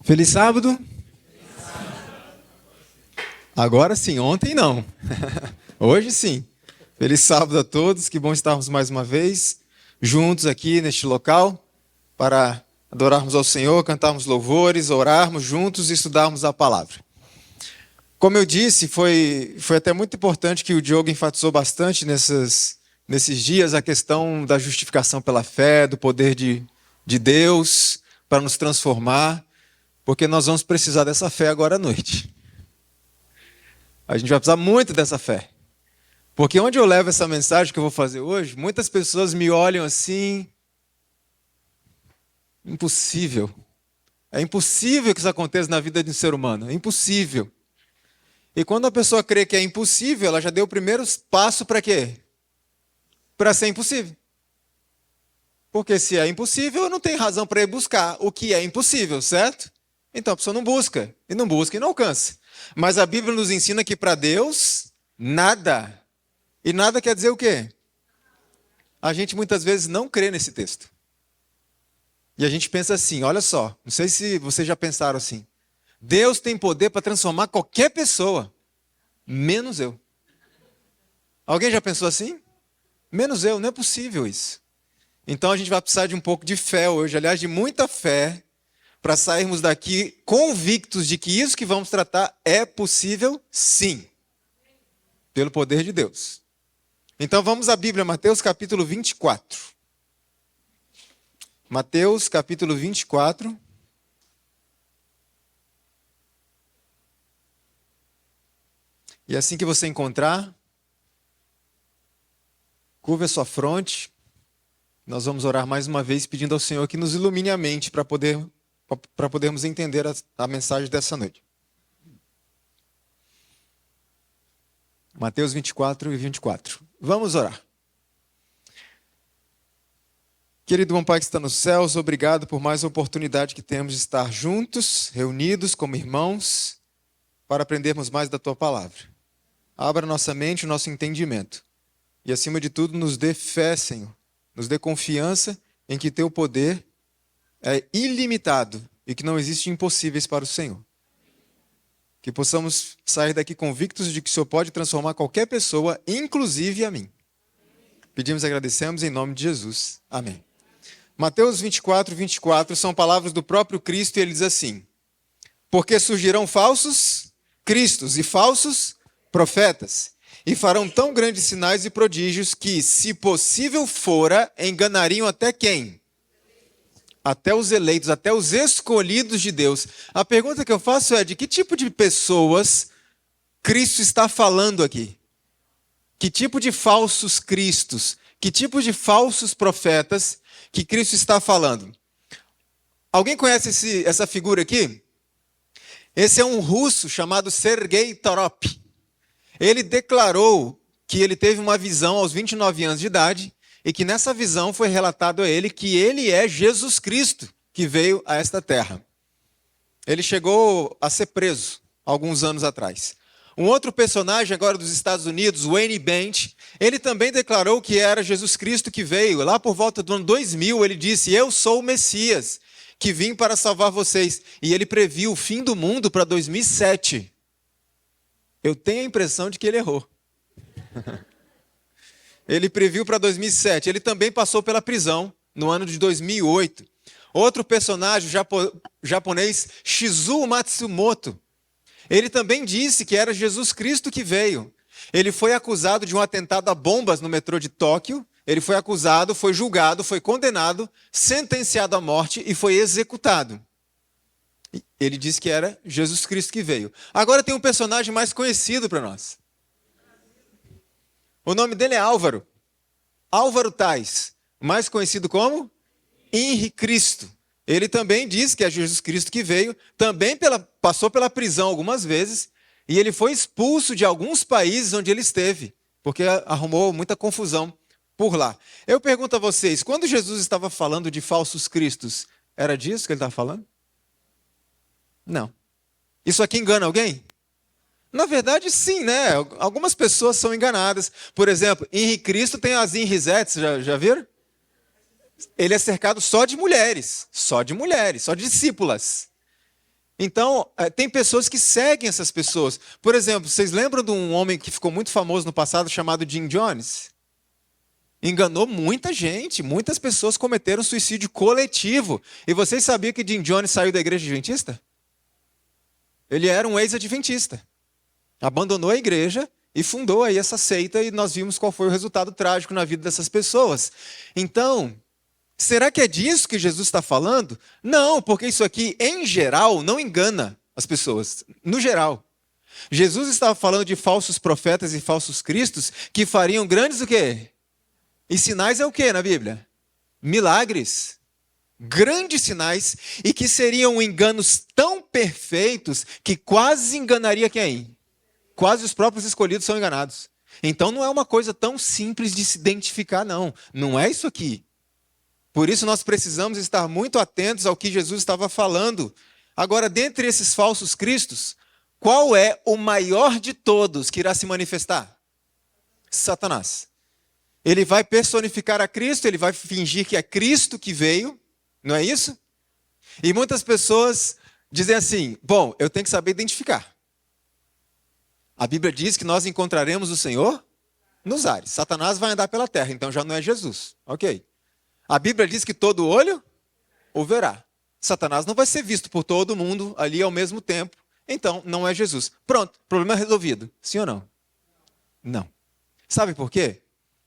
Feliz sábado? Agora sim, ontem não. Hoje sim. Feliz sábado a todos, que bom estarmos mais uma vez juntos aqui neste local para adorarmos ao Senhor, cantarmos louvores, orarmos juntos e estudarmos a palavra. Como eu disse, foi até muito importante que o Diogo enfatizou bastante nesses dias a questão da justificação pela fé, do poder de Deus para nos transformar, porque nós vamos precisar dessa fé agora à noite. A gente vai precisar muito dessa fé. Porque onde eu levo essa mensagem que eu vou fazer hoje, muitas pessoas me olham assim, impossível. É impossível que isso aconteça na vida de um ser humano, é impossível. E quando a pessoa crê que é impossível, ela já deu o primeiro passo para quê? Para ser impossível. Porque se é impossível, eu não tenho razão para ir buscar o que é impossível, certo? Então a pessoa não busca, e não alcança. Mas a Bíblia nos ensina que para Deus, nada. E nada quer dizer o quê? A gente muitas vezes não crê nesse texto. E a gente pensa assim, olha só, não sei se vocês já pensaram assim. Deus tem poder para transformar qualquer pessoa, menos eu. Alguém já pensou assim? Menos eu, não é possível isso. Então a gente vai precisar de um pouco de fé hoje, aliás, de muita fé, para sairmos daqui convictos de que isso que vamos tratar é possível, sim, pelo poder de Deus. Então vamos à Bíblia, Mateus capítulo 24. Mateus capítulo 24. E assim que você encontrar, curva a sua fronte. Nós vamos orar mais uma vez pedindo ao Senhor que nos ilumine a mente para podermos entender a mensagem dessa noite. Mateus 24 e 24. Vamos orar. Querido bom Pai que está nos céus, obrigado por mais uma oportunidade que temos de estar juntos, reunidos como irmãos, para aprendermos mais da Tua palavra. Abra nossa mente, o nosso entendimento. E acima de tudo, nos dê fé, Senhor. Nos dê confiança em que Teu poder é ilimitado e que não existe impossíveis para o Senhor. Que possamos sair daqui convictos de que o Senhor pode transformar qualquer pessoa, inclusive a mim. Pedimos e agradecemos em nome de Jesus. Amém. Mateus 24, 24 são palavras do próprio Cristo e ele diz assim: porque surgirão falsos cristos e falsos profetas, e farão tão grandes sinais e prodígios que, se possível fora, enganariam até quem? Até os eleitos, até os escolhidos de Deus. A pergunta que eu faço é, de que tipo de pessoas Cristo está falando aqui? Que tipo de falsos cristos? Que tipo de falsos profetas que Cristo está falando? Alguém conhece essa figura aqui? Esse é um russo chamado Sergei Torop. Ele declarou que ele teve uma visão aos 29 anos de idade e que nessa visão foi relatado a ele que ele é Jesus Cristo que veio a esta terra. Ele chegou a ser preso alguns anos atrás. Um outro personagem agora dos Estados Unidos, Wayne Bent, ele também declarou que era Jesus Cristo que veio. Lá por volta do ano 2000, ele disse: eu sou o Messias que vim para salvar vocês. E ele previu o fim do mundo para 2007. Eu tenho a impressão de que ele errou. Ele previu para 2007. Ele também passou pela prisão no ano de 2008. Outro personagem japonês, Shizuo Matsumoto, ele também disse que era Jesus Cristo que veio. Ele foi acusado de um atentado a bombas no metrô de Tóquio. Ele foi acusado, foi julgado, foi condenado, sentenciado à morte e foi executado. Ele disse que era Jesus Cristo que veio. Agora tem um personagem mais conhecido para nós. O nome dele é Álvaro. Álvaro Tais, mais conhecido como Henri Cristo. Ele também diz que é Jesus Cristo que veio, também passou pela prisão algumas vezes, e ele foi expulso de alguns países onde ele esteve, porque arrumou muita confusão por lá. Eu pergunto a vocês, quando Jesus estava falando de falsos cristos, era disso que ele estava falando? Não. Isso aqui engana alguém? Na verdade, sim, né? Algumas pessoas são enganadas. Por exemplo, Henri Cristo tem as Henrisettes, já viram? Ele é cercado só de mulheres, só discípulas. Então, tem pessoas que seguem essas pessoas. Por exemplo, vocês lembram de um homem que ficou muito famoso no passado chamado Jim Jones? Enganou muita gente, muitas pessoas cometeram suicídio coletivo. E vocês sabiam que Jim Jones saiu da igreja adventista? Ele era um ex-adventista. Abandonou a igreja e fundou aí essa seita e nós vimos qual foi o resultado trágico na vida dessas pessoas. Então, será que é disso que Jesus está falando? Não, porque isso aqui, em geral, não engana as pessoas. No geral. Jesus estava falando de falsos profetas e falsos cristos que fariam grandes o quê? E sinais é o que na Bíblia? Milagres. Grandes sinais e que seriam enganos tão perfeitos que quase enganaria quem? Quase os próprios escolhidos são enganados. Então não é uma coisa tão simples de se identificar, não. Não é isso aqui. Por isso nós precisamos estar muito atentos ao que Jesus estava falando. Agora, dentre esses falsos cristos, qual é o maior de todos que irá se manifestar? Satanás. Ele vai personificar a Cristo, ele vai fingir que é Cristo que veio, não é isso? E muitas pessoas dizem assim, bom, eu tenho que saber identificar. A Bíblia diz que nós encontraremos o Senhor nos ares. Satanás vai andar pela terra, então já não é Jesus. Ok. A Bíblia diz que todo olho o verá. Satanás não vai ser visto por todo mundo ali ao mesmo tempo, então não é Jesus. Pronto, problema resolvido. Sim ou não? Não. Sabe por quê?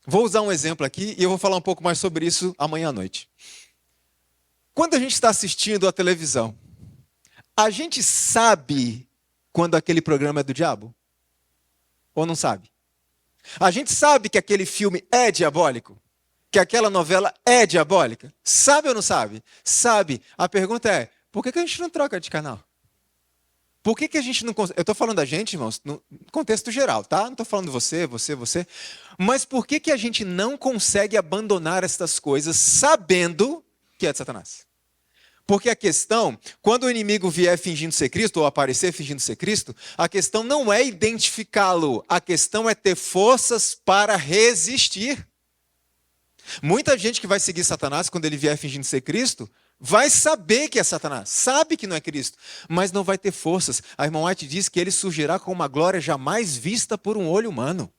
Vou usar um exemplo aqui e eu vou falar um pouco mais sobre isso amanhã à noite. Quando a gente está assistindo a televisão, a gente sabe quando aquele programa é do diabo? Ou não sabe? A gente sabe que aquele filme é diabólico? Que aquela novela é diabólica? Sabe ou não sabe? Sabe. A pergunta é, por que a gente não troca de canal? Por que a gente não consegue... Eu estou falando da gente, irmãos, no contexto geral, tá? Não estou falando você. Mas por que a gente não consegue abandonar estas coisas sabendo que é de Satanás? Porque a questão, quando o inimigo vier fingindo ser Cristo, ou aparecer fingindo ser Cristo, a questão não é identificá-lo, a questão é ter forças para resistir. Muita gente que vai seguir Satanás quando ele vier fingindo ser Cristo, vai saber que é Satanás, sabe que não é Cristo, mas não vai ter forças. A irmã White diz que ele surgirá com uma glória jamais vista por um olho humano.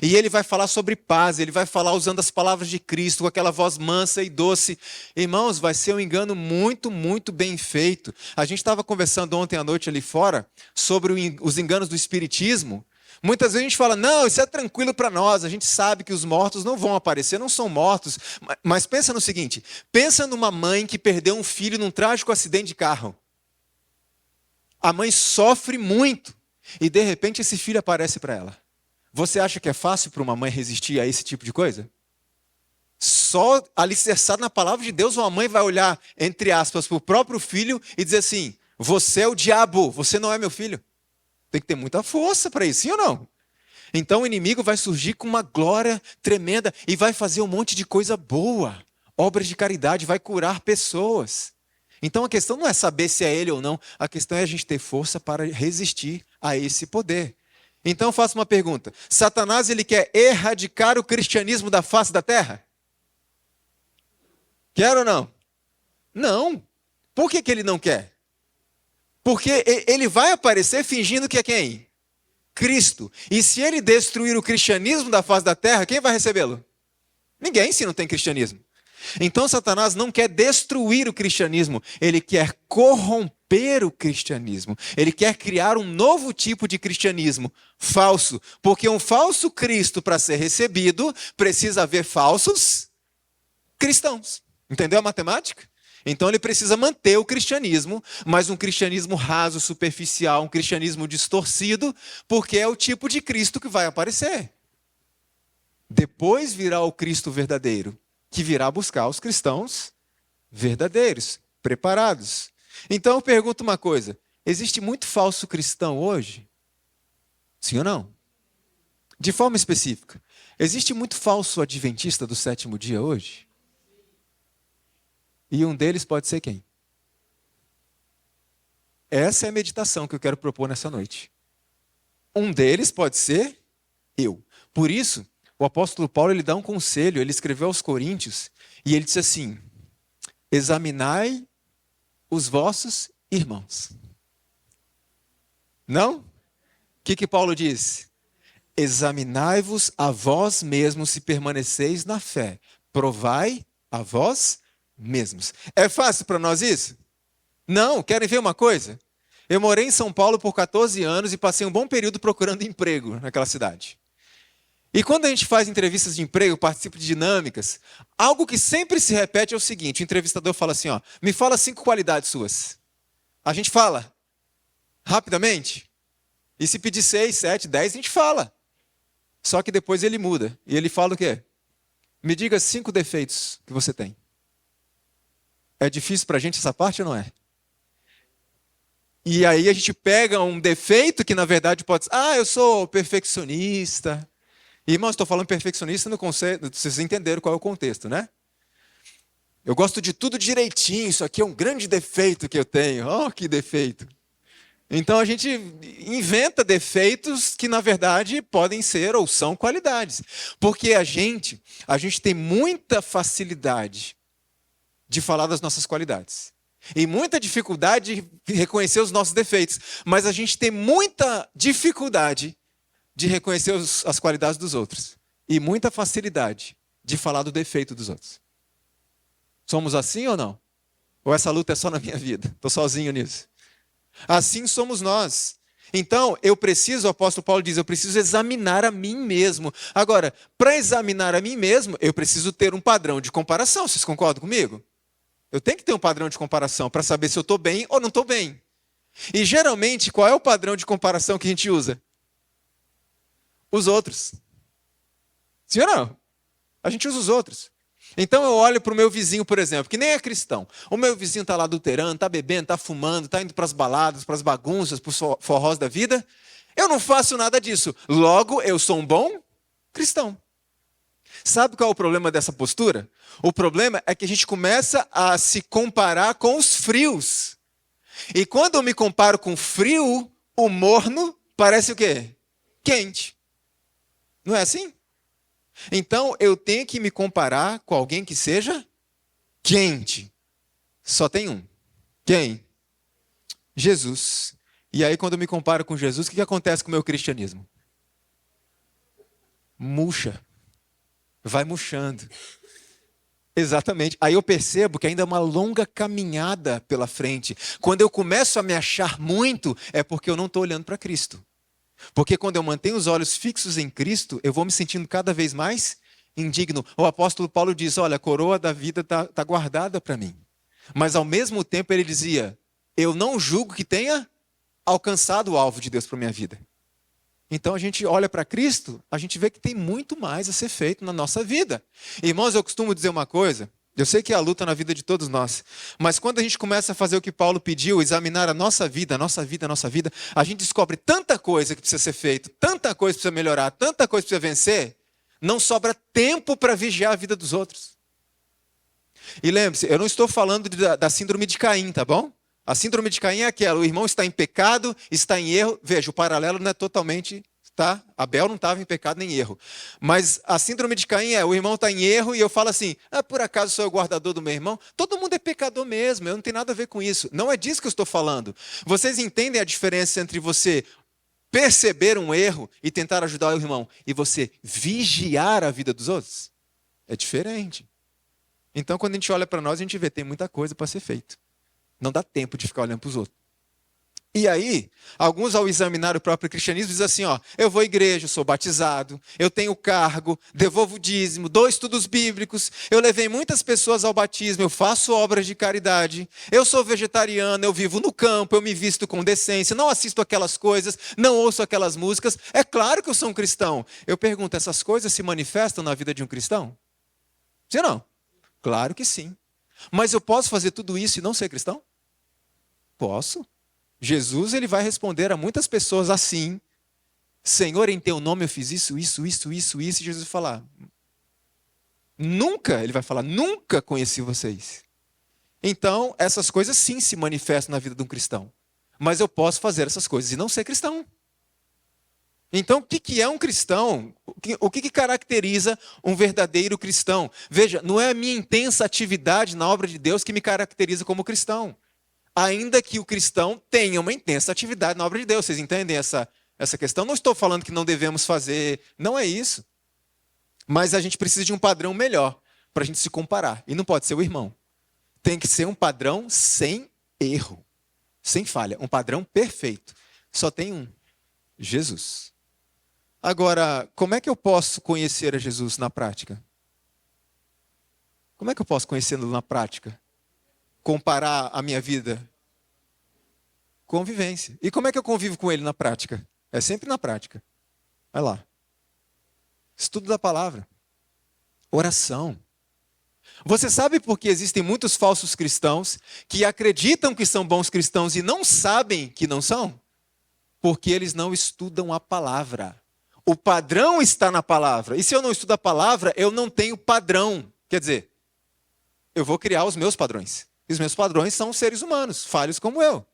E ele vai falar sobre paz, ele vai falar usando as palavras de Cristo, com aquela voz mansa e doce. Irmãos, vai ser um engano muito, muito bem feito. A gente estava conversando ontem à noite ali fora sobre os enganos do espiritismo. Muitas vezes a gente fala, não, isso é tranquilo para nós, a gente sabe que os mortos não vão aparecer, não são mortos. Mas pensa no seguinte, pensa numa mãe que perdeu um filho num trágico acidente de carro. A mãe sofre muito e de repente esse filho aparece para ela. Você acha que é fácil para uma mãe resistir a esse tipo de coisa? Só alicerçado na palavra de Deus, uma mãe vai olhar, entre aspas, para o próprio filho e dizer assim, você é o diabo, você não é meu filho. Tem que ter muita força para isso, sim ou não? Então o inimigo vai surgir com uma glória tremenda e vai fazer um monte de coisa boa, obras de caridade, vai curar pessoas. Então a questão não é saber se é ele ou não, a questão é a gente ter força para resistir a esse poder. Então eu faço uma pergunta, Satanás ele quer erradicar o cristianismo da face da terra? Quer ou não? Não. Por que ele não quer? Porque ele vai aparecer fingindo que é quem? Cristo. E se ele destruir o cristianismo da face da terra, quem vai recebê-lo? Ninguém, se não tem cristianismo. Então Satanás não quer destruir o cristianismo, ele quer corromper o cristianismo. Ele quer criar um novo tipo de cristianismo falso. Porque um falso Cristo, para ser recebido, precisa haver falsos cristãos. Entendeu a matemática? Então ele precisa manter o cristianismo, mas um cristianismo raso, superficial, um cristianismo distorcido, porque é o tipo de Cristo que vai aparecer. Depois virá o Cristo verdadeiro, que virá buscar os cristãos verdadeiros, preparados. Então eu pergunto uma coisa, existe muito falso cristão hoje? Sim ou não? De forma específica, existe muito falso adventista do sétimo dia hoje? E um deles pode ser quem? Essa é a meditação que eu quero propor nessa noite. Um deles pode ser eu. Por isso, o apóstolo Paulo ele dá um conselho, ele escreveu aos Coríntios, e ele disse assim, examinai os vossos irmãos. Não? O que Paulo diz? Examinai-vos a vós mesmos se permaneceis na fé. Provai a vós mesmos. É fácil para nós isso? Não, querem ver uma coisa? Eu morei em São Paulo por 14 anos e passei um bom período procurando emprego naquela cidade. E quando a gente faz entrevistas de emprego, participa de dinâmicas, algo que sempre se repete é o seguinte: o entrevistador fala assim, ó, me fala 5 qualidades suas. A gente fala rapidamente. E se pedir 6, 7, 10, a gente fala. Só que depois ele muda. E ele fala o quê? Me diga 5 defeitos que você tem. É difícil para a gente essa parte ou não é? E aí a gente pega um defeito que na verdade pode ser, eu sou perfeccionista. Irmãos, estou falando perfeccionista no conceito, vocês entenderam qual é o contexto, né? Eu gosto de tudo direitinho, isso aqui é um grande defeito que eu tenho. Oh, que defeito. Então a gente inventa defeitos que na verdade podem ser ou são qualidades. Porque a gente tem muita facilidade de falar das nossas qualidades. E muita dificuldade de reconhecer os nossos defeitos. Mas a gente tem muita dificuldade de reconhecer as qualidades dos outros. E muita facilidade de falar do defeito dos outros. Somos assim ou não? Ou essa luta é só na minha vida? Estou sozinho nisso. Assim somos nós. Então, o apóstolo Paulo diz, eu preciso examinar a mim mesmo. Agora, para examinar a mim mesmo, eu preciso ter um padrão de comparação. Vocês concordam comigo? Eu tenho que ter um padrão de comparação para saber se eu estou bem ou não estou bem. E geralmente, qual é o padrão de comparação que a gente usa? Os outros. Sim ou não? A gente usa os outros. Então eu olho para o meu vizinho, por exemplo, que nem é cristão. O meu vizinho está lá adulterando, está bebendo, está fumando, está indo para as baladas, para as bagunças, para os forrós da vida. Eu não faço nada disso. Logo, eu sou um bom cristão. Sabe qual é o problema dessa postura? O problema é que a gente começa a se comparar com os frios. E quando eu me comparo com o frio, o morno parece o quê? Quente. Não é assim? Então, eu tenho que me comparar com alguém que seja quente. Só tem um. Quem? Jesus. E aí, quando eu me comparo com Jesus, o que acontece com o meu cristianismo? Murcha. Vai murchando. Exatamente. Aí eu percebo que ainda é uma longa caminhada pela frente. Quando eu começo a me achar muito, é porque eu não estou olhando para Cristo. Porque quando eu mantenho os olhos fixos em Cristo, eu vou me sentindo cada vez mais indigno. O apóstolo Paulo diz, olha, a coroa da vida está guardada para mim. Mas ao mesmo tempo ele dizia, eu não julgo que tenha alcançado o alvo de Deus para a minha vida. Então a gente olha para Cristo, a gente vê que tem muito mais a ser feito na nossa vida. Irmãos, eu costumo dizer uma coisa, eu sei que é a luta na vida de todos nós, mas quando a gente começa a fazer o que Paulo pediu, examinar a nossa vida, a gente descobre tanta coisa que precisa ser feito, tanta coisa que precisa melhorar, tanta coisa que precisa vencer, não sobra tempo para vigiar a vida dos outros. E lembre-se, eu não estou falando da síndrome de Caim, tá bom? A síndrome de Caim é aquela, o irmão está em pecado, está em erro. Veja, o paralelo não é totalmente, tá? Abel não estava em pecado nem em erro. Mas a síndrome de Caim é, o irmão está em erro e eu falo assim, por acaso sou eu o guardador do meu irmão? Todo mundo é pecador mesmo, eu não tenho nada a ver com isso. Não é disso que eu estou falando. Vocês entendem a diferença entre você perceber um erro e tentar ajudar o irmão e você vigiar a vida dos outros? É diferente. Então, quando a gente olha para nós, a gente vê, tem muita coisa para ser feito. Não dá tempo de ficar olhando para os outros. E aí, alguns ao examinar o próprio cristianismo dizem assim, eu vou à igreja, eu sou batizado, eu tenho cargo, devolvo dízimo, dou estudos bíblicos, eu levei muitas pessoas ao batismo, eu faço obras de caridade, eu sou vegetariano, eu vivo no campo, eu me visto com decência, não assisto aquelas coisas, não ouço aquelas músicas. É claro que eu sou um cristão. Eu pergunto, essas coisas se manifestam na vida de um cristão? Sim ou não? Claro que sim. Mas eu posso fazer tudo isso e não ser cristão? Posso. Jesus ele vai responder a muitas pessoas assim, Senhor, em teu nome eu fiz isso, e Jesus vai falar, ele vai falar, nunca conheci vocês. Então, essas coisas sim se manifestam na vida de um cristão. Mas eu posso fazer essas coisas e não ser cristão. Então, o que é um cristão? O que caracteriza um verdadeiro cristão? Veja, não é a minha intensa atividade na obra de Deus que me caracteriza como cristão. ainda que o cristão tenha uma intensa atividade na obra de Deus. Vocês entendem essa questão? Não estou falando que não devemos fazer, não é isso. Mas a gente precisa de um padrão melhor para a gente se comparar. E não pode ser o irmão. Tem que ser um padrão sem erro, sem falha, um padrão perfeito. Só tem um, Jesus. Agora, como é que eu posso conhecer a Jesus na prática? Como é que eu posso conhecê-lo na prática? Comparar a minha vida? Convivência. E como é que eu convivo com ele na prática? É sempre na prática. Vai lá. Estudo da palavra. Oração. Você sabe por que existem muitos falsos cristãos que acreditam que são bons cristãos e não sabem que não são? Porque eles não estudam a palavra. O padrão está na palavra. E se eu não estudo a palavra, eu não tenho padrão. Quer dizer, eu vou criar os meus padrões. E os meus padrões são seres humanos, falhos como eu.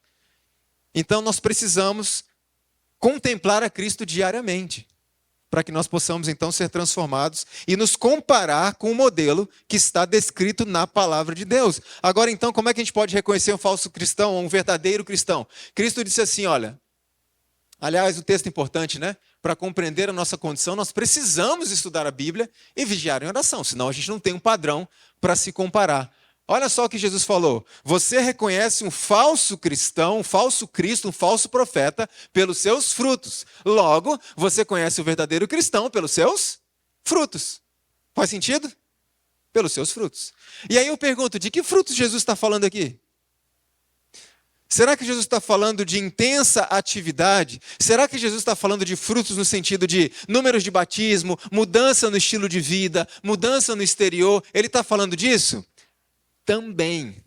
Então nós precisamos contemplar a Cristo diariamente, para que nós possamos então ser transformados e nos comparar com o modelo que está descrito na palavra de Deus. Agora então, como é que a gente pode reconhecer um falso cristão ou um verdadeiro cristão? Cristo disse assim, olha, aliás, o texto é importante, né? Para compreender a nossa condição, nós precisamos estudar a Bíblia e vigiar em oração, senão a gente não tem um padrão para se comparar. Olha só o que Jesus falou. Você reconhece um falso cristão, um falso Cristo, um falso profeta pelos seus frutos. Logo, você conhece o verdadeiro cristão pelos seus frutos. Faz sentido? Pelos seus frutos. E aí eu pergunto, de que frutos Jesus está falando aqui? Será que Jesus está falando de intensa atividade? Será que Jesus está falando de frutos no sentido de números de batismo, mudança no estilo de vida, mudança no exterior? Ele está falando disso? Também.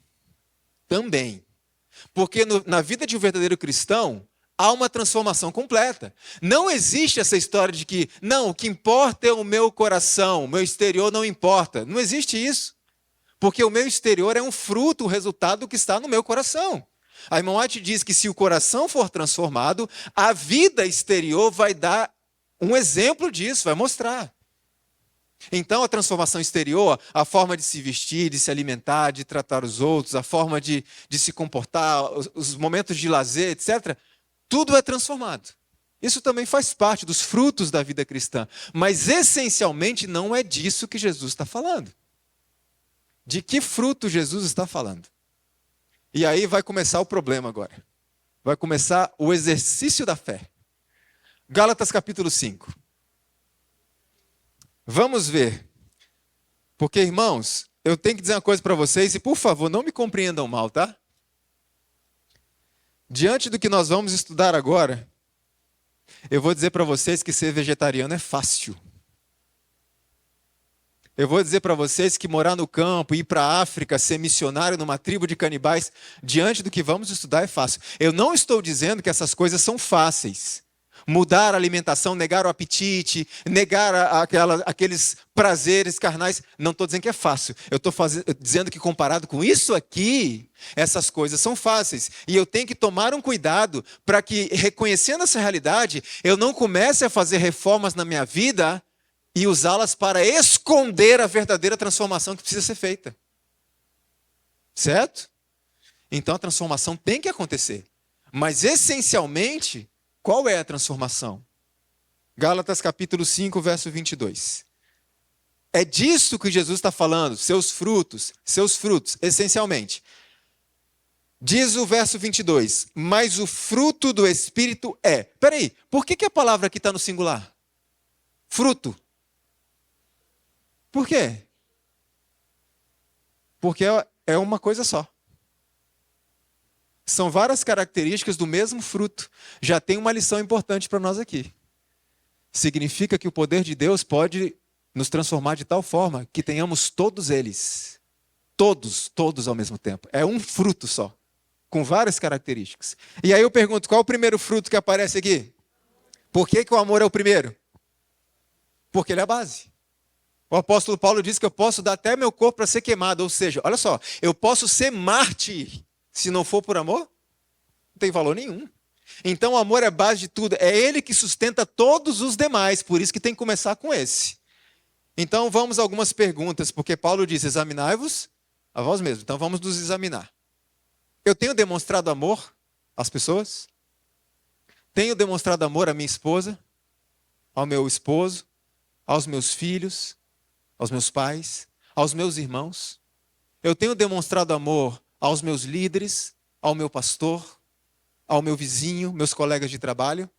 Porque na vida de um verdadeiro cristão, há uma transformação completa. Não existe essa história de que, não, o que importa é o meu coração, o meu exterior não importa. Não existe isso. Porque o meu exterior é um fruto, o resultado que está no meu coração. A irmã White diz que se o coração for transformado, a vida exterior vai dar um exemplo disso, vai mostrar. Então a transformação exterior, a forma de se vestir, de se alimentar, de tratar os outros, a forma de se comportar, os momentos de lazer, etc., tudo é transformado. Isso também faz parte dos frutos da vida cristã. Mas essencialmente não é disso que Jesus está falando. De que fruto Jesus está falando? E aí vai começar o problema agora. Vai começar o exercício da fé. Gálatas capítulo 5. Vamos ver. Porque, irmãos, eu tenho que dizer uma coisa para vocês e, por favor, não me compreendam mal, tá? Diante do que nós vamos estudar agora, eu vou dizer para vocês que ser vegetariano é fácil. Eu vou dizer para vocês que morar no campo, ir para a África, ser missionário numa tribo de canibais, diante do que vamos estudar é fácil. Eu não estou dizendo que essas coisas são fáceis. Mudar a alimentação, negar o apetite, negar aqueles prazeres carnais, não estou dizendo que é fácil. Eu estou dizendo que comparado com isso aqui, essas coisas são fáceis. E eu tenho que tomar um cuidado para que, reconhecendo essa realidade, eu não comece a fazer reformas na minha vida e usá-las para esconder a verdadeira transformação que precisa ser feita. Certo? Então a transformação tem que acontecer. Mas essencialmente, qual é a transformação? Gálatas capítulo 5, verso 22. É disso que Jesus está falando, seus frutos, essencialmente. Diz o verso 22, mas o fruto do Espírito é. Peraí, por que a palavra aqui está no singular? Fruto. Por quê? Porque é uma coisa só. São várias características do mesmo fruto. Já tem uma lição importante para nós aqui. Significa que o poder de Deus pode nos transformar de tal forma que tenhamos todos eles. Todos ao mesmo tempo. É um fruto só, com várias características. E aí eu pergunto, qual é o primeiro fruto que aparece aqui? Por que o amor é o primeiro? Porque ele é a base. O apóstolo Paulo diz que eu posso dar até meu corpo para ser queimado. Ou seja, olha só, eu posso ser mártir se não for por amor? Não tem valor nenhum. Então o amor é a base de tudo. É ele que sustenta todos os demais. Por isso que tem que começar com esse. Então vamos a algumas perguntas. Porque Paulo diz, examinai-vos a vós mesmos. Então vamos nos examinar. Eu tenho demonstrado amor às pessoas? Tenho demonstrado amor à minha esposa, ao meu esposo, aos meus filhos, aos meus pais, aos meus irmãos? Eu tenho demonstrado amor aos meus líderes, ao meu pastor, ao meu vizinho, meus colegas de trabalho?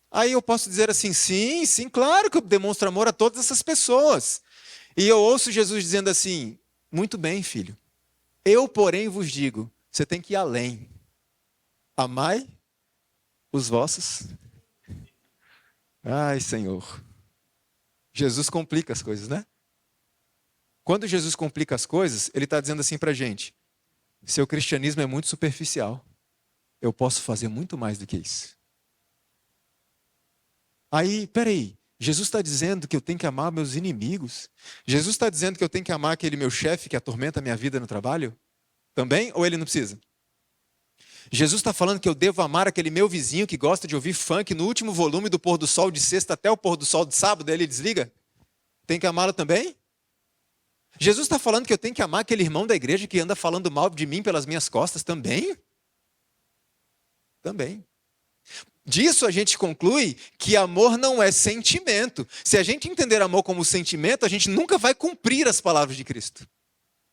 Aí eu posso dizer assim, sim, sim, claro que eu demonstro amor a todas essas pessoas. E eu ouço Jesus dizendo assim, muito bem, filho. Eu, porém, vos digo, você tem que ir além. Amai os vossos. Ai, Senhor. Jesus complica as coisas, né? Quando Jesus complica as coisas, ele está dizendo assim para a gente, seu cristianismo é muito superficial. Eu posso fazer muito mais do que isso. Aí, peraí, Jesus está dizendo que eu tenho que amar meus inimigos? Jesus está dizendo que eu tenho que amar aquele meu chefe que atormenta a minha vida no trabalho? Também? Ou ele não precisa? Jesus está falando que eu devo amar aquele meu vizinho que gosta de ouvir funk no último volume do pôr do sol de sexta até o pôr do sol de sábado, daí ele desliga? Tem que amá-lo também? Jesus está falando que eu tenho que amar aquele irmão da igreja que anda falando mal de mim pelas minhas costas também? Também. Disso a gente conclui que amor não é sentimento. Se a gente entender amor como sentimento, a gente nunca vai cumprir as palavras de Cristo.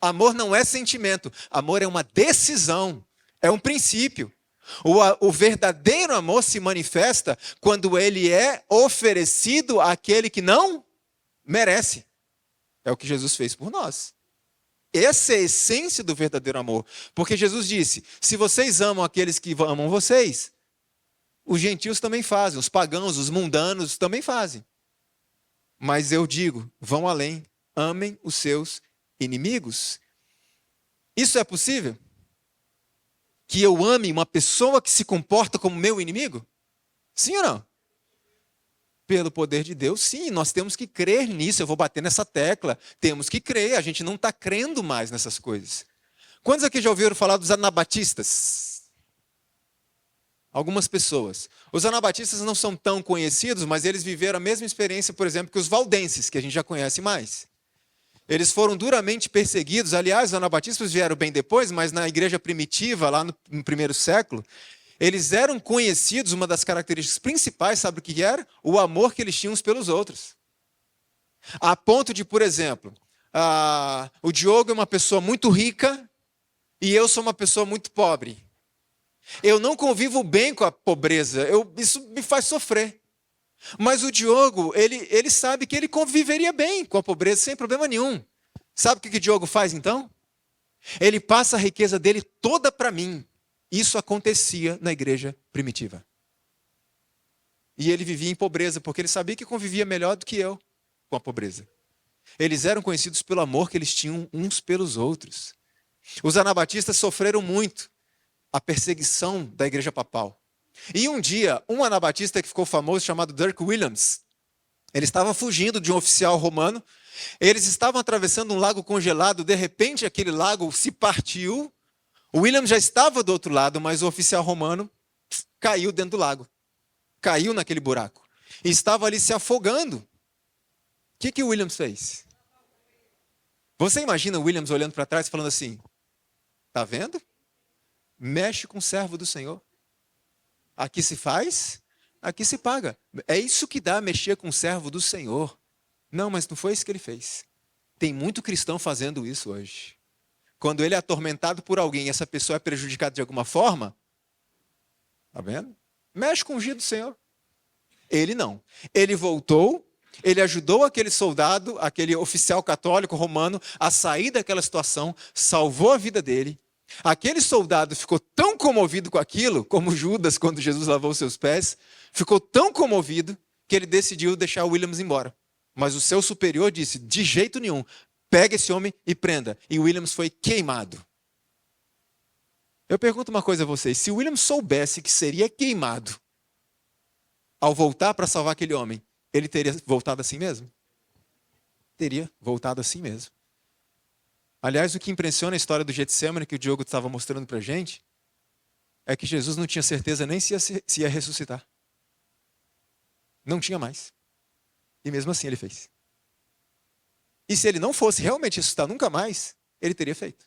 Amor não é sentimento, amor é uma decisão, é um princípio. O verdadeiro amor se manifesta quando ele é oferecido àquele que não merece. É o que Jesus fez por nós. Essa é a essência do verdadeiro amor. Porque Jesus disse, se vocês amam aqueles que amam vocês, os gentios também fazem, os pagãos, os mundanos também fazem. Mas eu digo, vão além, amem os seus inimigos. Isso é possível? Que eu ame uma pessoa que se comporta como meu inimigo? Sim ou não? Pelo poder de Deus, sim, nós temos que crer nisso. Eu vou bater nessa tecla. Temos que crer, a gente não está crendo mais nessas coisas. Quantos aqui já ouviram falar dos anabatistas? Algumas pessoas. Os anabatistas não são tão conhecidos, mas eles viveram a mesma experiência, por exemplo, que os valdenses, que a gente já conhece mais. Eles foram duramente perseguidos. Aliás, os anabatistas vieram bem depois, mas na igreja primitiva, lá no primeiro século, eles eram conhecidos, uma das características principais, sabe o que era? O amor que eles tinham uns pelos outros. A ponto de, por exemplo, o Diogo é uma pessoa muito rica e eu sou uma pessoa muito pobre. Eu não convivo bem com a pobreza, isso me faz sofrer. Mas o Diogo, ele sabe que ele conviveria bem com a pobreza sem problema nenhum. Sabe o que o Diogo faz então? Ele passa a riqueza dele toda para mim. Isso acontecia na igreja primitiva. E ele vivia em pobreza, porque ele sabia que convivia melhor do que eu com a pobreza. Eles eram conhecidos pelo amor que eles tinham uns pelos outros. Os anabatistas sofreram muito a perseguição da igreja papal. E um dia, um anabatista que ficou famoso, chamado Dirk Williams, ele estava fugindo de um oficial romano, eles estavam atravessando um lago congelado, de repente aquele lago se partiu, o William já estava do outro lado, mas o oficial romano caiu dentro do lago. Caiu naquele buraco. E estava ali se afogando. O que o Williams fez? Você imagina o Williams olhando para trás e falando assim, tá vendo? Mexe com o servo do Senhor. Aqui se faz, aqui se paga. É isso que dá mexer com o servo do Senhor. Não, mas não foi isso que ele fez. Tem muito cristão fazendo isso hoje. Quando ele é atormentado por alguém e essa pessoa é prejudicada de alguma forma, tá vendo? Mexe com o ungido do Senhor. Ele não. Ele voltou, ele ajudou aquele soldado, aquele oficial católico romano a sair daquela situação, salvou a vida dele. Aquele soldado ficou tão comovido com aquilo, como Judas quando Jesus lavou seus pés, ficou tão comovido que ele decidiu deixar o Williams embora. Mas o seu superior disse, de jeito nenhum, pega esse homem e prenda. E o Williams foi queimado. Eu pergunto uma coisa a vocês. Se o Williams soubesse que seria queimado ao voltar para salvar aquele homem, ele teria voltado assim mesmo? Teria voltado assim mesmo. Aliás, o que impressiona a história do Getsemane, que o Diogo estava mostrando para a gente, é que Jesus não tinha certeza nem se ia ressuscitar. Não tinha mais. E mesmo assim ele fez. E se ele não fosse realmente ressuscitar nunca mais, ele teria feito.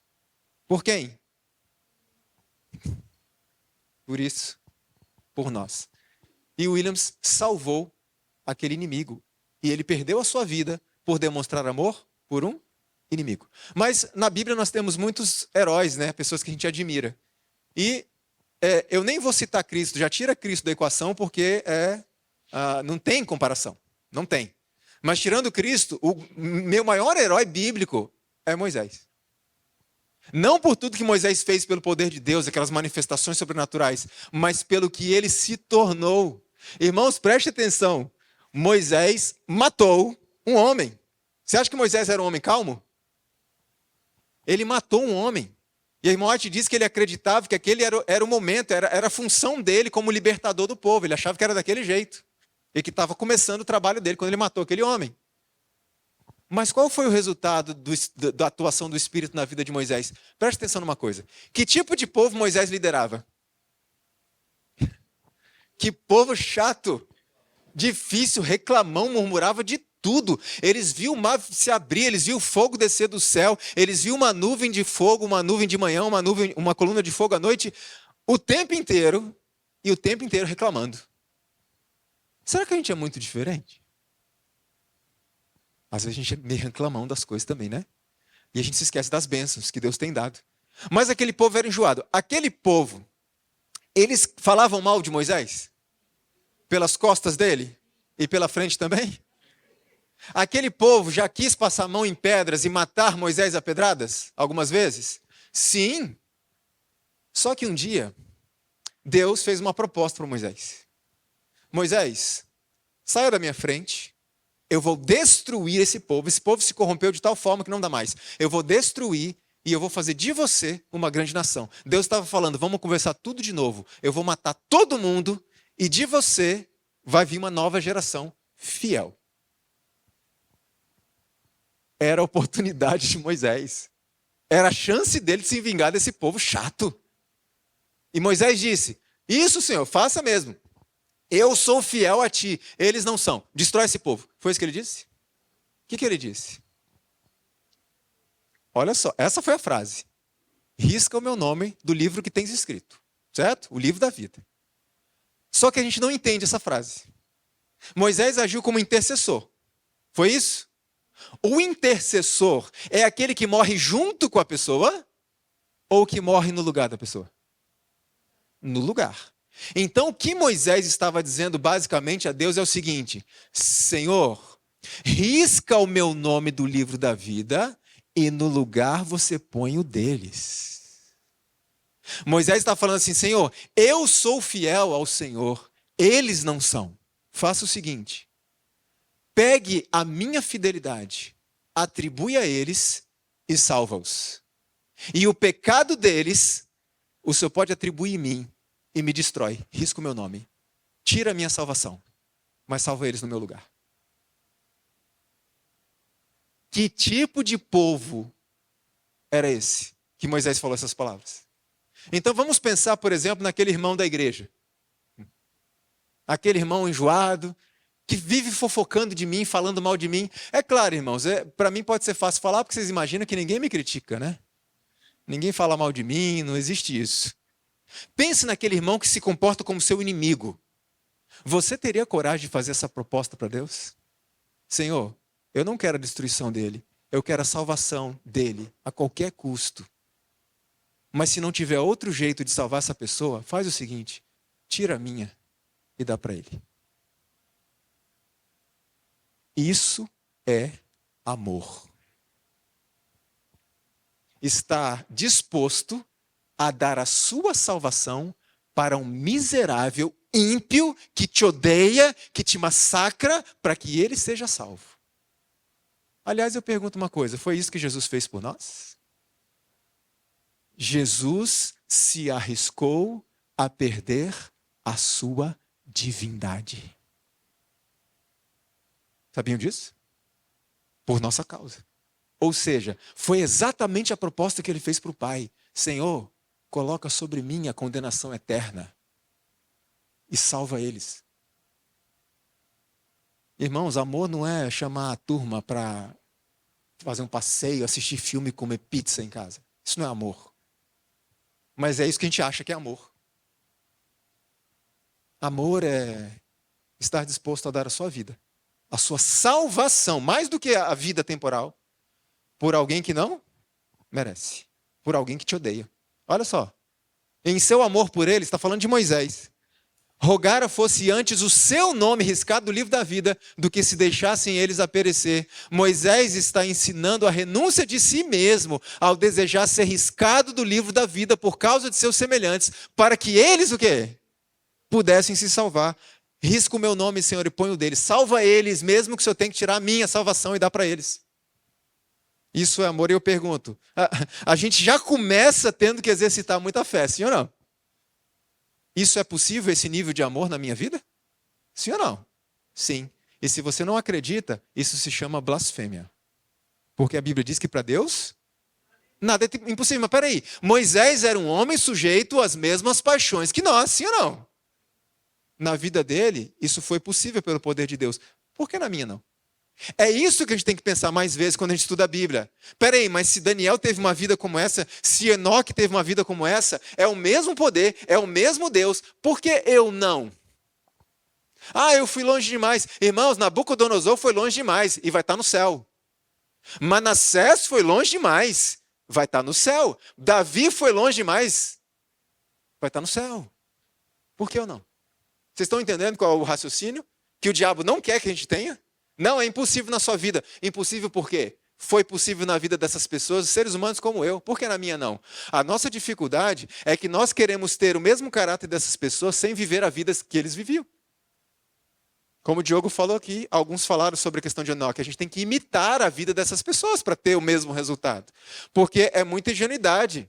Por quem? Por isso, por nós. E Williams salvou aquele inimigo. E ele perdeu a sua vida por demonstrar amor por um inimigo. Mas na Bíblia nós temos muitos heróis, né? Pessoas que a gente admira. E eu nem vou citar Cristo, já tira Cristo da equação, porque não tem comparação. Não tem. Mas tirando Cristo, o meu maior herói bíblico é Moisés. Não por tudo que Moisés fez pelo poder de Deus, aquelas manifestações sobrenaturais, mas pelo que ele se tornou. Irmãos, preste atenção. Moisés matou um homem. Você acha que Moisés era um homem calmo? Ele matou um homem. E a irmã White diz que ele acreditava que aquele era o momento, era a função dele como libertador do povo. Ele achava que era daquele jeito. E que estava começando o trabalho dele quando ele matou aquele homem. Mas qual foi o resultado da atuação do Espírito na vida de Moisés? Preste atenção numa coisa. Que tipo de povo Moisés liderava? Que povo chato, difícil, reclamão, murmurava de tudo. Eles viam o mar se abrir, eles viam o fogo descer do céu, eles viam uma nuvem de fogo, uma nuvem de manhã, uma coluna de fogo à noite, o tempo inteiro, e o tempo inteiro reclamando. Será que a gente é muito diferente? Às vezes a gente é meio reclamão das coisas também, né? E a gente se esquece das bênçãos que Deus tem dado. Mas aquele povo era enjoado. Aquele povo, eles falavam mal de Moisés? Pelas costas dele? E pela frente também? Aquele povo já quis passar a mão em pedras e matar Moisés a pedradas? Algumas vezes? Sim. Só que um dia, Deus fez uma proposta para Moisés. Moisés, saia da minha frente. Eu vou destruir esse povo. Esse povo se corrompeu de tal forma que não dá mais. Eu vou destruir e eu vou fazer de você uma grande nação. Deus estava falando, vamos conversar tudo de novo. Eu vou matar todo mundo e de você vai vir uma nova geração fiel. Era a oportunidade de Moisés. Era a chance dele de se vingar desse povo chato. E Moisés disse, isso, Senhor, faça mesmo. Eu sou fiel a ti, eles não são. Destrói esse povo. Foi isso que ele disse? O que ele disse? Olha só, essa foi a frase. Risca o meu nome do livro que tens escrito. Certo? O livro da vida. Só que a gente não entende essa frase. Moisés agiu como intercessor. Foi isso? O intercessor é aquele que morre junto com a pessoa ou que morre no lugar da pessoa? No lugar. Então, o que Moisés estava dizendo basicamente a Deus é o seguinte: Senhor, risca o meu nome do livro da vida e no lugar você põe o deles. Moisés está falando assim, Senhor, eu sou fiel ao Senhor, eles não são. Faça o seguinte, pegue a minha fidelidade, atribui a eles e salva-os. E o pecado deles, o Senhor pode atribuir em mim. E me destrói, risca o meu nome. Tira a minha salvação, mas salva eles no meu lugar. Que tipo de povo era esse que Moisés falou essas palavras? Então vamos pensar, por exemplo, naquele irmão da igreja. Aquele irmão enjoado, que vive fofocando de mim, falando mal de mim. É claro, irmãos, para mim pode ser fácil falar, porque vocês imaginam que ninguém me critica, né? Ninguém fala mal de mim, não existe isso. Pense naquele irmão que se comporta como seu inimigo. Você teria coragem de fazer essa proposta para Deus? Senhor, eu não quero a destruição dele. Eu quero a salvação dele, a qualquer custo. Mas se não tiver outro jeito de salvar essa pessoa, faz o seguinte, tira a minha e dá para ele. Isso é amor. Estar disposto a dar a sua salvação para um miserável ímpio que te odeia, que te massacra, para que ele seja salvo. Aliás, eu pergunto uma coisa, foi isso que Jesus fez por nós? Jesus se arriscou a perder a sua divindade. Sabiam disso? Por nossa causa. Ou seja, foi exatamente a proposta que ele fez para o Pai. Senhor, coloca sobre mim a condenação eterna e salva eles. Irmãos, amor não é chamar a turma para fazer um passeio, assistir filme e comer pizza em casa. Isso não é amor. Mas é isso que a gente acha que é amor. Amor é estar disposto a dar a sua vida, a sua salvação, mais do que a vida temporal, por alguém que não merece, por alguém que te odeia. Olha só, em seu amor por ele, está falando de Moisés. Rogara fosse antes o seu nome riscado do livro da vida, do que se deixassem eles a perecer. Moisés está ensinando a renúncia de si mesmo, ao desejar ser riscado do livro da vida por causa de seus semelhantes, para que eles o quê? Pudessem se salvar. Risca o meu nome, Senhor, e põe o deles. Salva eles, mesmo que o Senhor tenha que tirar a minha salvação e dar para eles. Isso é amor. E eu pergunto, a gente já começa tendo que exercitar muita fé, sim ou não? Isso é possível, esse nível de amor na minha vida? Sim ou não? Sim. E se você não acredita, isso se chama blasfêmia. Porque a Bíblia diz que para Deus, nada é impossível. Mas peraí, Moisés era um homem sujeito às mesmas paixões que nós, sim ou não? Na vida dele, isso foi possível pelo poder de Deus. Por que na minha não? É isso que a gente tem que pensar mais vezes quando a gente estuda a Bíblia. Peraí, mas se Daniel teve uma vida como essa, se Enoque teve uma vida como essa, é o mesmo poder, é o mesmo Deus, por que eu não? Ah, eu fui longe demais. Irmãos, Nabucodonosor foi longe demais e vai estar no céu. Manassés foi longe demais, vai estar no céu. Davi foi longe demais, vai estar no céu. Por que eu não? Vocês estão entendendo qual é o raciocínio? Que o diabo não quer que a gente tenha? Não, é impossível na sua vida. Impossível por quê? Foi possível na vida dessas pessoas, seres humanos como eu. Por que na minha não? A nossa dificuldade é que nós queremos ter o mesmo caráter dessas pessoas sem viver a vida que eles viviam. Como o Diogo falou aqui, alguns falaram sobre a questão de Enoque. A gente tem que imitar a vida dessas pessoas para ter o mesmo resultado. Porque é muita ingenuidade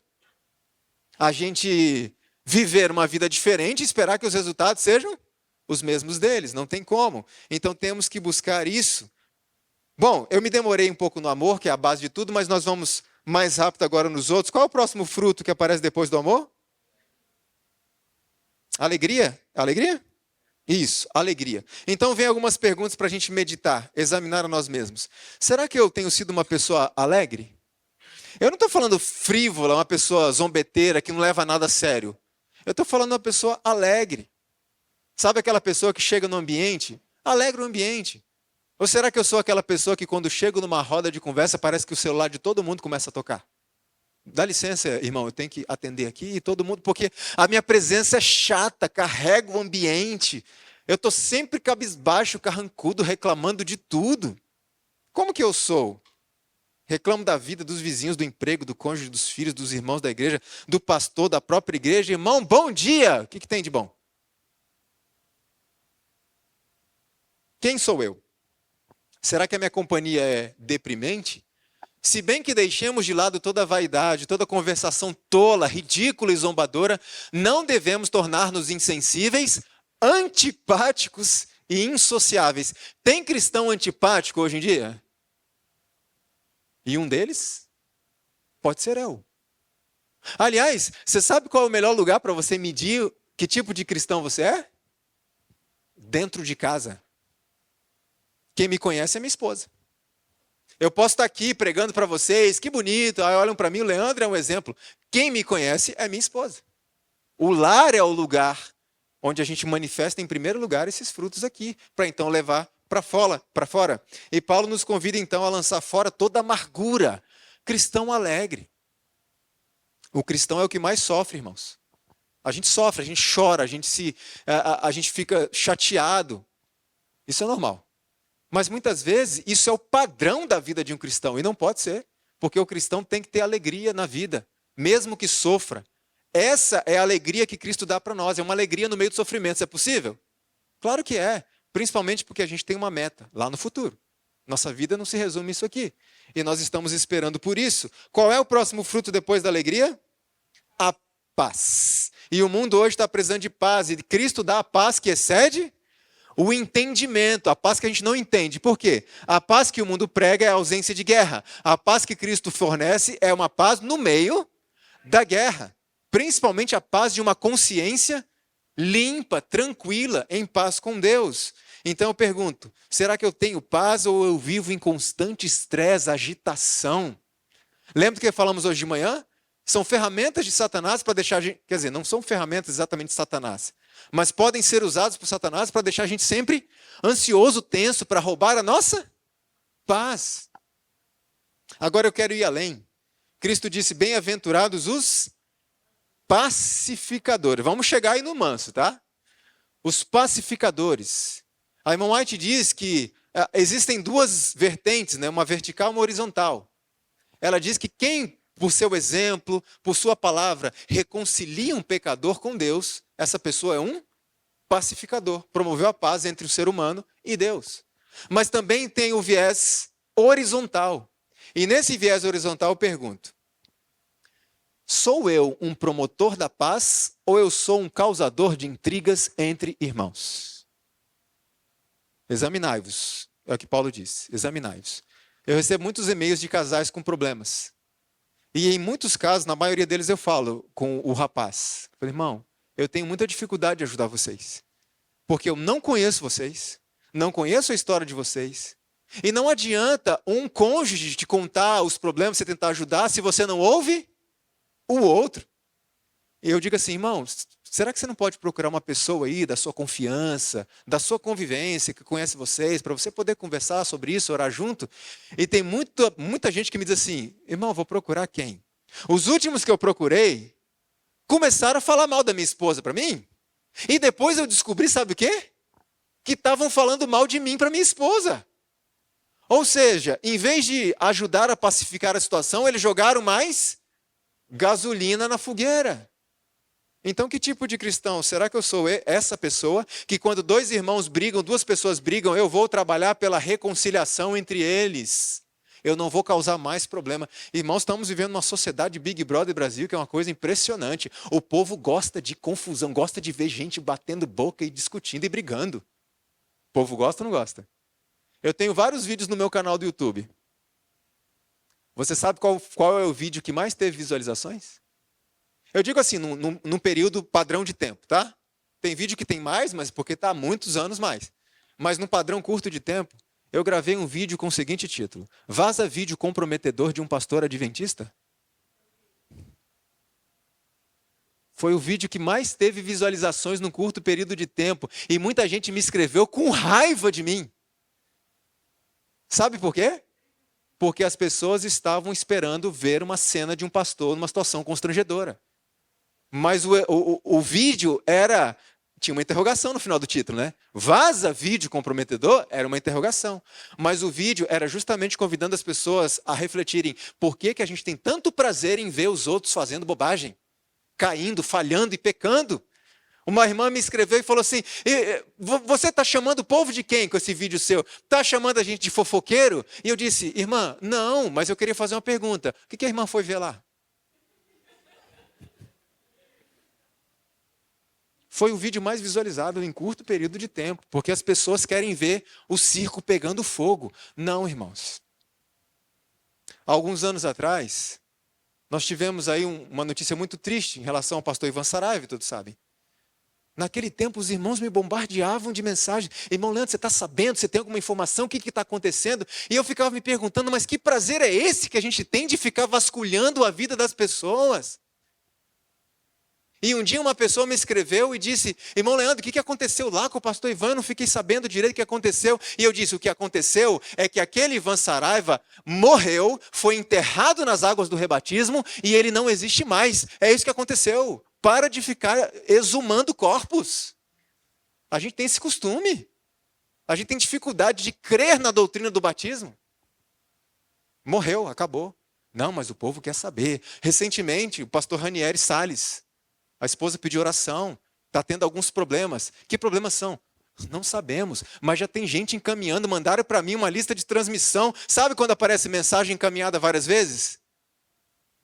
a gente viver uma vida diferente e esperar que os resultados sejam os mesmos deles. Não tem como. Então temos que buscar isso. Bom, eu me demorei um pouco no amor, que é a base de tudo, mas nós vamos mais rápido agora nos outros. Qual é o próximo fruto que aparece depois do amor? Alegria? Alegria? Isso, alegria. Então vem algumas perguntas para a gente meditar, examinar a nós mesmos. Será que eu tenho sido uma pessoa alegre? Eu não estou falando frívola, uma pessoa zombeteira que não leva nada a sério. Eu estou falando de uma pessoa alegre. Sabe aquela pessoa que chega no ambiente, alegra o ambiente? Ou será que eu sou aquela pessoa que quando chego numa roda de conversa parece que o celular de todo mundo começa a tocar? Dá licença, irmão, eu tenho que atender aqui e todo mundo, porque a minha presença é chata, carrega o ambiente. Eu estou sempre cabisbaixo, carrancudo, reclamando de tudo. Como que eu sou? Reclamo da vida, dos vizinhos, do emprego, do cônjuge, dos filhos, dos irmãos da igreja, do pastor, da própria igreja. Irmão, bom dia! O que tem de bom? Quem sou eu? Será que a minha companhia é deprimente? Se bem que deixemos de lado toda a vaidade, toda a conversação tola, ridícula e zombadora, não devemos tornar-nos insensíveis, antipáticos e insociáveis. Tem cristão antipático hoje em dia? E um deles pode ser eu. Aliás, você sabe qual é o melhor lugar para você medir que tipo de cristão você é? Dentro de casa. Quem me conhece é minha esposa. Eu posso estar aqui pregando para vocês, que bonito, aí olham para mim, o Leandro é um exemplo. Quem me conhece é minha esposa. O lar é o lugar onde a gente manifesta em primeiro lugar esses frutos aqui, para então levar para fora. E Paulo nos convida então a lançar fora toda amargura. Cristão alegre. O cristão é o que mais sofre, irmãos. A gente sofre, a gente chora, a gente fica chateado. Isso é normal. Mas muitas vezes isso é o padrão da vida de um cristão, e não pode ser, porque o cristão tem que ter alegria na vida, mesmo que sofra. Essa é a alegria que Cristo dá para nós, é uma alegria no meio do sofrimento. Isso é possível? Claro que é, principalmente porque a gente tem uma meta lá no futuro. Nossa vida não se resume a isso aqui, e nós estamos esperando por isso. Qual é o próximo fruto depois da alegria? A paz. E o mundo hoje está precisando de paz, e Cristo dá a paz que excede o entendimento, a paz que a gente não entende. Por quê? A paz que o mundo prega é a ausência de guerra. A paz que Cristo fornece é uma paz no meio da guerra. Principalmente a paz de uma consciência limpa, tranquila, em paz com Deus. Então eu pergunto, será que eu tenho paz ou eu vivo em constante estresse, agitação? Lembra do que falamos hoje de manhã? São ferramentas de Satanás para deixar a gente... Quer dizer, não são ferramentas exatamente de Satanás, mas podem ser usados por Satanás para deixar a gente sempre ansioso, tenso, para roubar a nossa paz. Agora eu quero ir além. Cristo disse, bem-aventurados os pacificadores. Vamos chegar aí no manso, tá? Os pacificadores. A irmã White diz que existem duas vertentes, né? Uma vertical e uma horizontal. Ela diz que quem, por seu exemplo, por sua palavra, reconcilia um pecador com Deus, essa pessoa é um pacificador. Promoveu a paz entre o ser humano e Deus. Mas também tem o viés horizontal. E nesse viés horizontal eu pergunto, sou eu um promotor da paz ou eu sou um causador de intrigas entre irmãos? Examinai-vos, é o que Paulo diz, examinai-vos. Eu recebo muitos e-mails de casais com problemas. E em muitos casos, na maioria deles eu falo com o rapaz. Eu falo, irmão, eu tenho muita dificuldade de ajudar vocês. Porque eu não conheço vocês, não conheço a história de vocês. E não adianta um cônjuge te contar os problemas, você tentar ajudar, se você não ouve o outro. E eu digo assim, irmão, será que você não pode procurar uma pessoa aí da sua confiança, da sua convivência, que conhece vocês, para você poder conversar sobre isso, orar junto? E tem muita gente que me diz assim, irmão, vou procurar quem? Os últimos que eu procurei começaram a falar mal da minha esposa para mim. E depois eu descobri, sabe o quê? Que estavam falando mal de mim para minha esposa. Ou seja, em vez de ajudar a pacificar a situação, eles jogaram mais gasolina na fogueira. Então, que tipo de cristão? Será que eu sou essa pessoa que quando dois irmãos brigam, duas pessoas brigam, eu vou trabalhar pela reconciliação entre eles? Eu não vou causar mais problema. Irmãos, estamos vivendo uma sociedade Big Brother Brasil, que é uma coisa impressionante. O povo gosta de confusão, gosta de ver gente batendo boca e discutindo e brigando. O povo gosta ou não gosta? Eu tenho vários vídeos no meu canal do YouTube. Você sabe qual é o vídeo que mais teve visualizações? Eu digo assim, num período padrão de tempo, tá? Tem vídeo que tem mais, mas porque está há muitos anos mais. Mas num padrão curto de tempo, eu gravei um vídeo com o seguinte título: Vaza vídeo comprometedor de um pastor adventista? Foi o vídeo que mais teve visualizações num curto período de tempo. E muita gente me escreveu com raiva de mim. Sabe por quê? Porque as pessoas estavam esperando ver uma cena de um pastor numa situação constrangedora. Mas o vídeo tinha uma interrogação no final do título, né? Vaza vídeo comprometedor era uma interrogação. Mas o vídeo era justamente convidando as pessoas a refletirem por que a gente tem tanto prazer em ver os outros fazendo bobagem, caindo, falhando e pecando. Uma irmã me escreveu e falou assim, você está chamando o povo de quem com esse vídeo seu? Está chamando a gente de fofoqueiro? E eu disse, irmã, não, mas eu queria fazer uma pergunta. O que a irmã foi ver lá? Foi o vídeo mais visualizado em curto período de tempo, porque as pessoas querem ver o circo pegando fogo. Não, irmãos. Há alguns anos atrás, nós tivemos aí uma notícia muito triste em relação ao pastor Ivan Saraiva, todos sabem. Naquele tempo, os irmãos me bombardeavam de mensagens. Irmão Leandro, você está sabendo? Você tem alguma informação? O que está acontecendo? E eu ficava me perguntando, mas que prazer é esse que a gente tem de ficar vasculhando a vida das pessoas? E um dia uma pessoa me escreveu e disse, irmão Leandro, o que aconteceu lá com o pastor Ivan? Eu não fiquei sabendo direito o que aconteceu. E eu disse, o que aconteceu é que aquele Ivan Saraiva morreu, foi enterrado nas águas do rebatismo e ele não existe mais. É isso que aconteceu. Para de ficar exumando corpos. A gente tem esse costume. A gente tem dificuldade de crer na doutrina do batismo. Morreu, acabou. Não, mas o povo quer saber. Recentemente, o pastor Ranieri Salles, a esposa pediu oração, está tendo alguns problemas. Que problemas são? Não sabemos, mas já tem gente encaminhando, mandaram para mim uma lista de transmissão. Sabe quando aparece mensagem encaminhada várias vezes?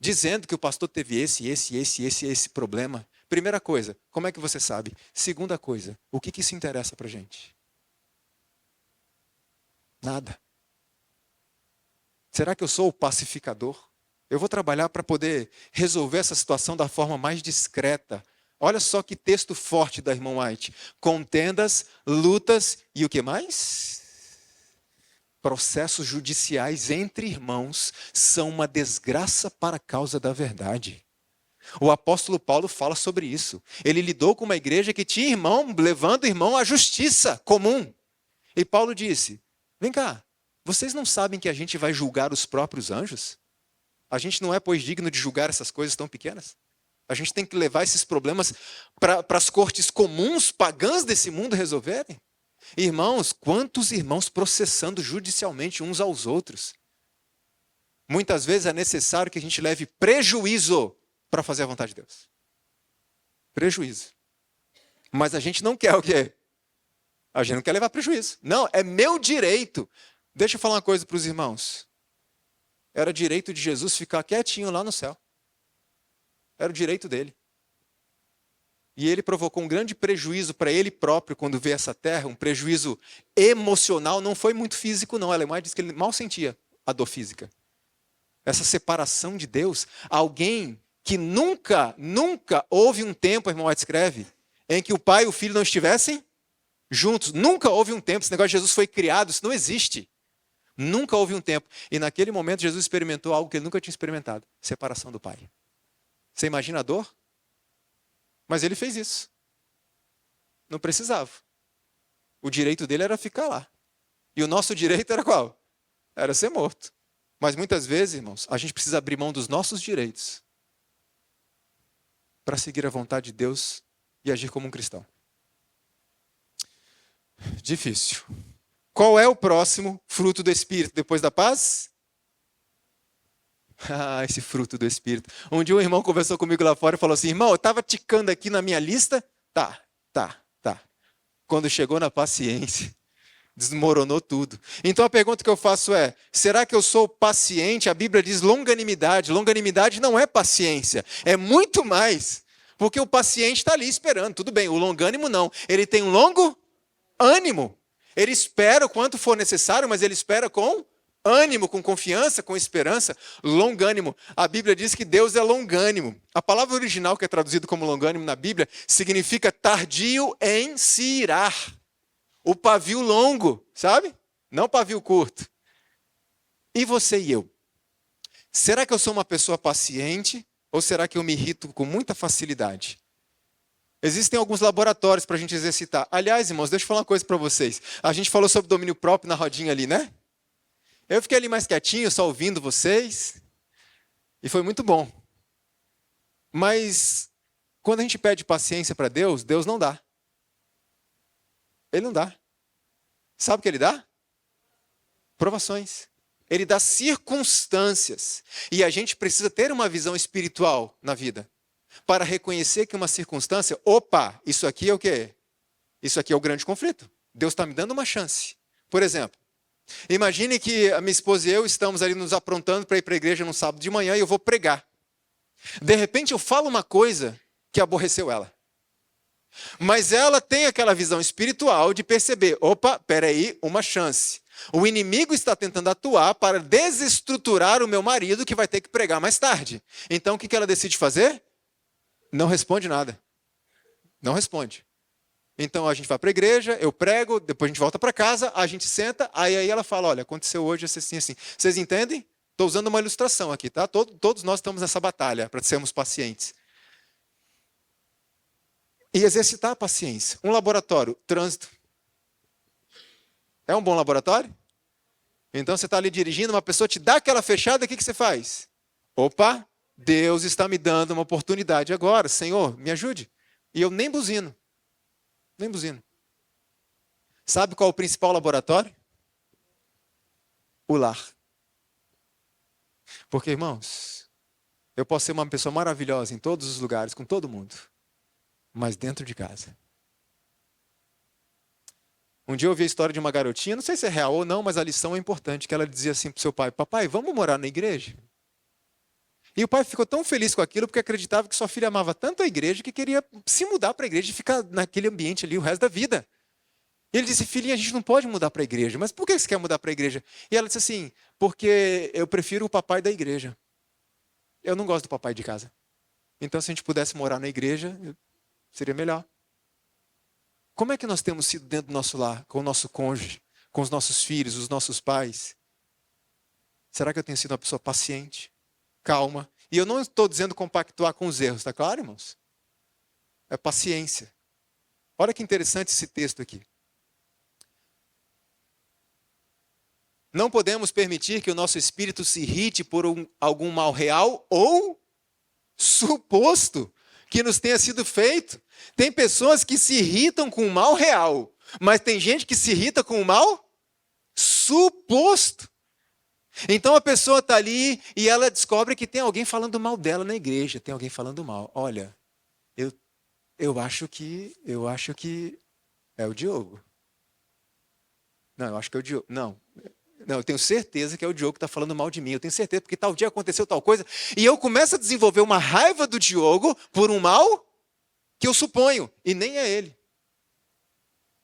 Dizendo que o pastor teve esse problema. Primeira coisa, como é que você sabe? Segunda coisa, o que isso interessa para a gente? Nada. Será que eu sou o pacificador? Eu vou trabalhar para poder resolver essa situação da forma mais discreta. Olha só que texto forte da irmã White. Contendas, lutas e o que mais? Processos judiciais entre irmãos são uma desgraça para a causa da verdade. O apóstolo Paulo fala sobre isso. Ele lidou com uma igreja que tinha irmão, levando o irmão à justiça comum. E Paulo disse, vem cá, vocês não sabem que a gente vai julgar os próprios anjos? A gente não é, pois, digno de julgar essas coisas tão pequenas? A gente tem que levar esses problemas para as cortes comuns, pagãs desse mundo resolverem? Irmãos, quantos irmãos processando judicialmente uns aos outros? Muitas vezes é necessário que a gente leve prejuízo para fazer a vontade de Deus. Prejuízo. Mas a gente não quer o quê? A gente não quer levar prejuízo. Não, é meu direito. Deixa eu falar uma coisa para os irmãos. Era direito de Jesus ficar quietinho lá no céu. Era o direito dele. E ele provocou um grande prejuízo para ele próprio quando veio essa terra, um prejuízo emocional, não foi muito físico não. A Alemanha diz que ele mal sentia a dor física. Essa separação de Deus, alguém que nunca houve um tempo, irmão White escreve, em que o pai e o filho não estivessem juntos. Nunca houve um tempo, esse negócio de Jesus foi criado, isso não existe. Nunca houve um tempo. E naquele momento Jesus experimentou algo que ele nunca tinha experimentado, separação do pai. Você imagina a dor? Mas ele fez isso. Não precisava. O direito dele era ficar lá. E o nosso direito era qual? Era ser morto. Mas muitas vezes, irmãos, a gente precisa abrir mão dos nossos direitos para seguir a vontade de Deus e agir como um cristão. Difícil. Qual é o próximo fruto do Espírito depois da paz? Ah, esse fruto do Espírito. Um dia um irmão conversou comigo lá fora e falou assim, irmão, eu estava ticando aqui na minha lista. Tá. Quando chegou na paciência, desmoronou tudo. Então a pergunta que eu faço é, será que eu sou paciente? A Bíblia diz longanimidade. Longanimidade não é paciência, é muito mais. Porque o paciente está ali esperando. Tudo bem, o longânimo não. Ele tem um longo ânimo. Ele espera o quanto for necessário, mas ele espera com ânimo, com confiança, com esperança. Longânimo. A Bíblia diz que Deus é longânimo. A palavra original que é traduzido como longânimo na Bíblia significa tardio em se irar. O pavio longo, sabe? Não o pavio curto. E você e eu? Será que eu sou uma pessoa paciente ou será que eu me irrito com muita facilidade? Existem alguns laboratórios para a gente exercitar. Aliás, irmãos, deixa eu falar uma coisa para vocês. A gente falou sobre domínio próprio na rodinha ali, né? Eu fiquei ali mais quietinho, só ouvindo vocês. E foi muito bom. Mas quando a gente pede paciência para Deus, Deus não dá. Ele não dá. Sabe o que ele dá? Provações. Ele dá circunstâncias. E a gente precisa ter uma visão espiritual na vida. Para reconhecer que uma circunstância, opa, isso aqui é o quê? Isso aqui é o grande conflito. Deus está me dando uma chance. Por exemplo, imagine que a minha esposa e eu estamos ali nos aprontando para ir para a igreja no sábado de manhã e eu vou pregar. De repente eu falo uma coisa que aborreceu ela. Mas ela tem aquela visão espiritual de perceber, opa, peraí, uma chance. O inimigo está tentando atuar para desestruturar o meu marido que vai ter que pregar mais tarde. Então o que ela decide fazer? Não responde nada. Não responde. Então a gente vai para a igreja, eu prego, depois a gente volta para casa, a gente senta, aí ela fala, olha, aconteceu hoje assim, assim. Vocês entendem? Estou usando uma ilustração aqui, tá? Todos nós estamos nessa batalha para sermos pacientes. E exercitar a paciência. Um laboratório, trânsito. É um bom laboratório? Então você está ali dirigindo, uma pessoa te dá aquela fechada, o que você faz? Opa, Deus está me dando uma oportunidade agora. Senhor, me ajude. E eu nem buzino. Nem buzino. Sabe qual é o principal laboratório? O lar. Porque, irmãos, eu posso ser uma pessoa maravilhosa em todos os lugares, com todo mundo. Mas dentro de casa. Um dia eu ouvi a história de uma garotinha, não sei se é real ou não, mas a lição é importante, que ela dizia assim para o seu pai, papai, vamos morar na igreja? E o pai ficou tão feliz com aquilo, porque acreditava que sua filha amava tanto a igreja, que queria se mudar para a igreja e ficar naquele ambiente ali o resto da vida. E ele disse, filhinha, a gente não pode mudar para a igreja. Mas por que você quer mudar para a igreja? E ela disse assim, porque eu prefiro o papai da igreja. Eu não gosto do papai de casa. Então, se a gente pudesse morar na igreja, seria melhor. Como é que nós temos sido dentro do nosso lar, com o nosso cônjuge, com os nossos filhos, os nossos pais? Será que eu tenho sido uma pessoa paciente, calma, E eu não estou dizendo compactuar com os erros, tá claro, irmãos? É paciência. Olha que interessante esse texto aqui. Não podemos permitir que o nosso espírito se irrite por algum mal real ou suposto que nos tenha sido feito. Tem pessoas que se irritam com o mal real, mas tem gente que se irrita com o mal suposto. Então a pessoa está ali e ela descobre que tem alguém falando mal dela na igreja, tem alguém falando mal. Olha, eu acho que é o Diogo. Não, eu acho que é o Diogo. Não, eu tenho certeza que é o Diogo que está falando mal de mim. Eu tenho certeza, porque tal dia aconteceu tal coisa. E eu começo a desenvolver uma raiva do Diogo por um mal que eu suponho, e nem é ele.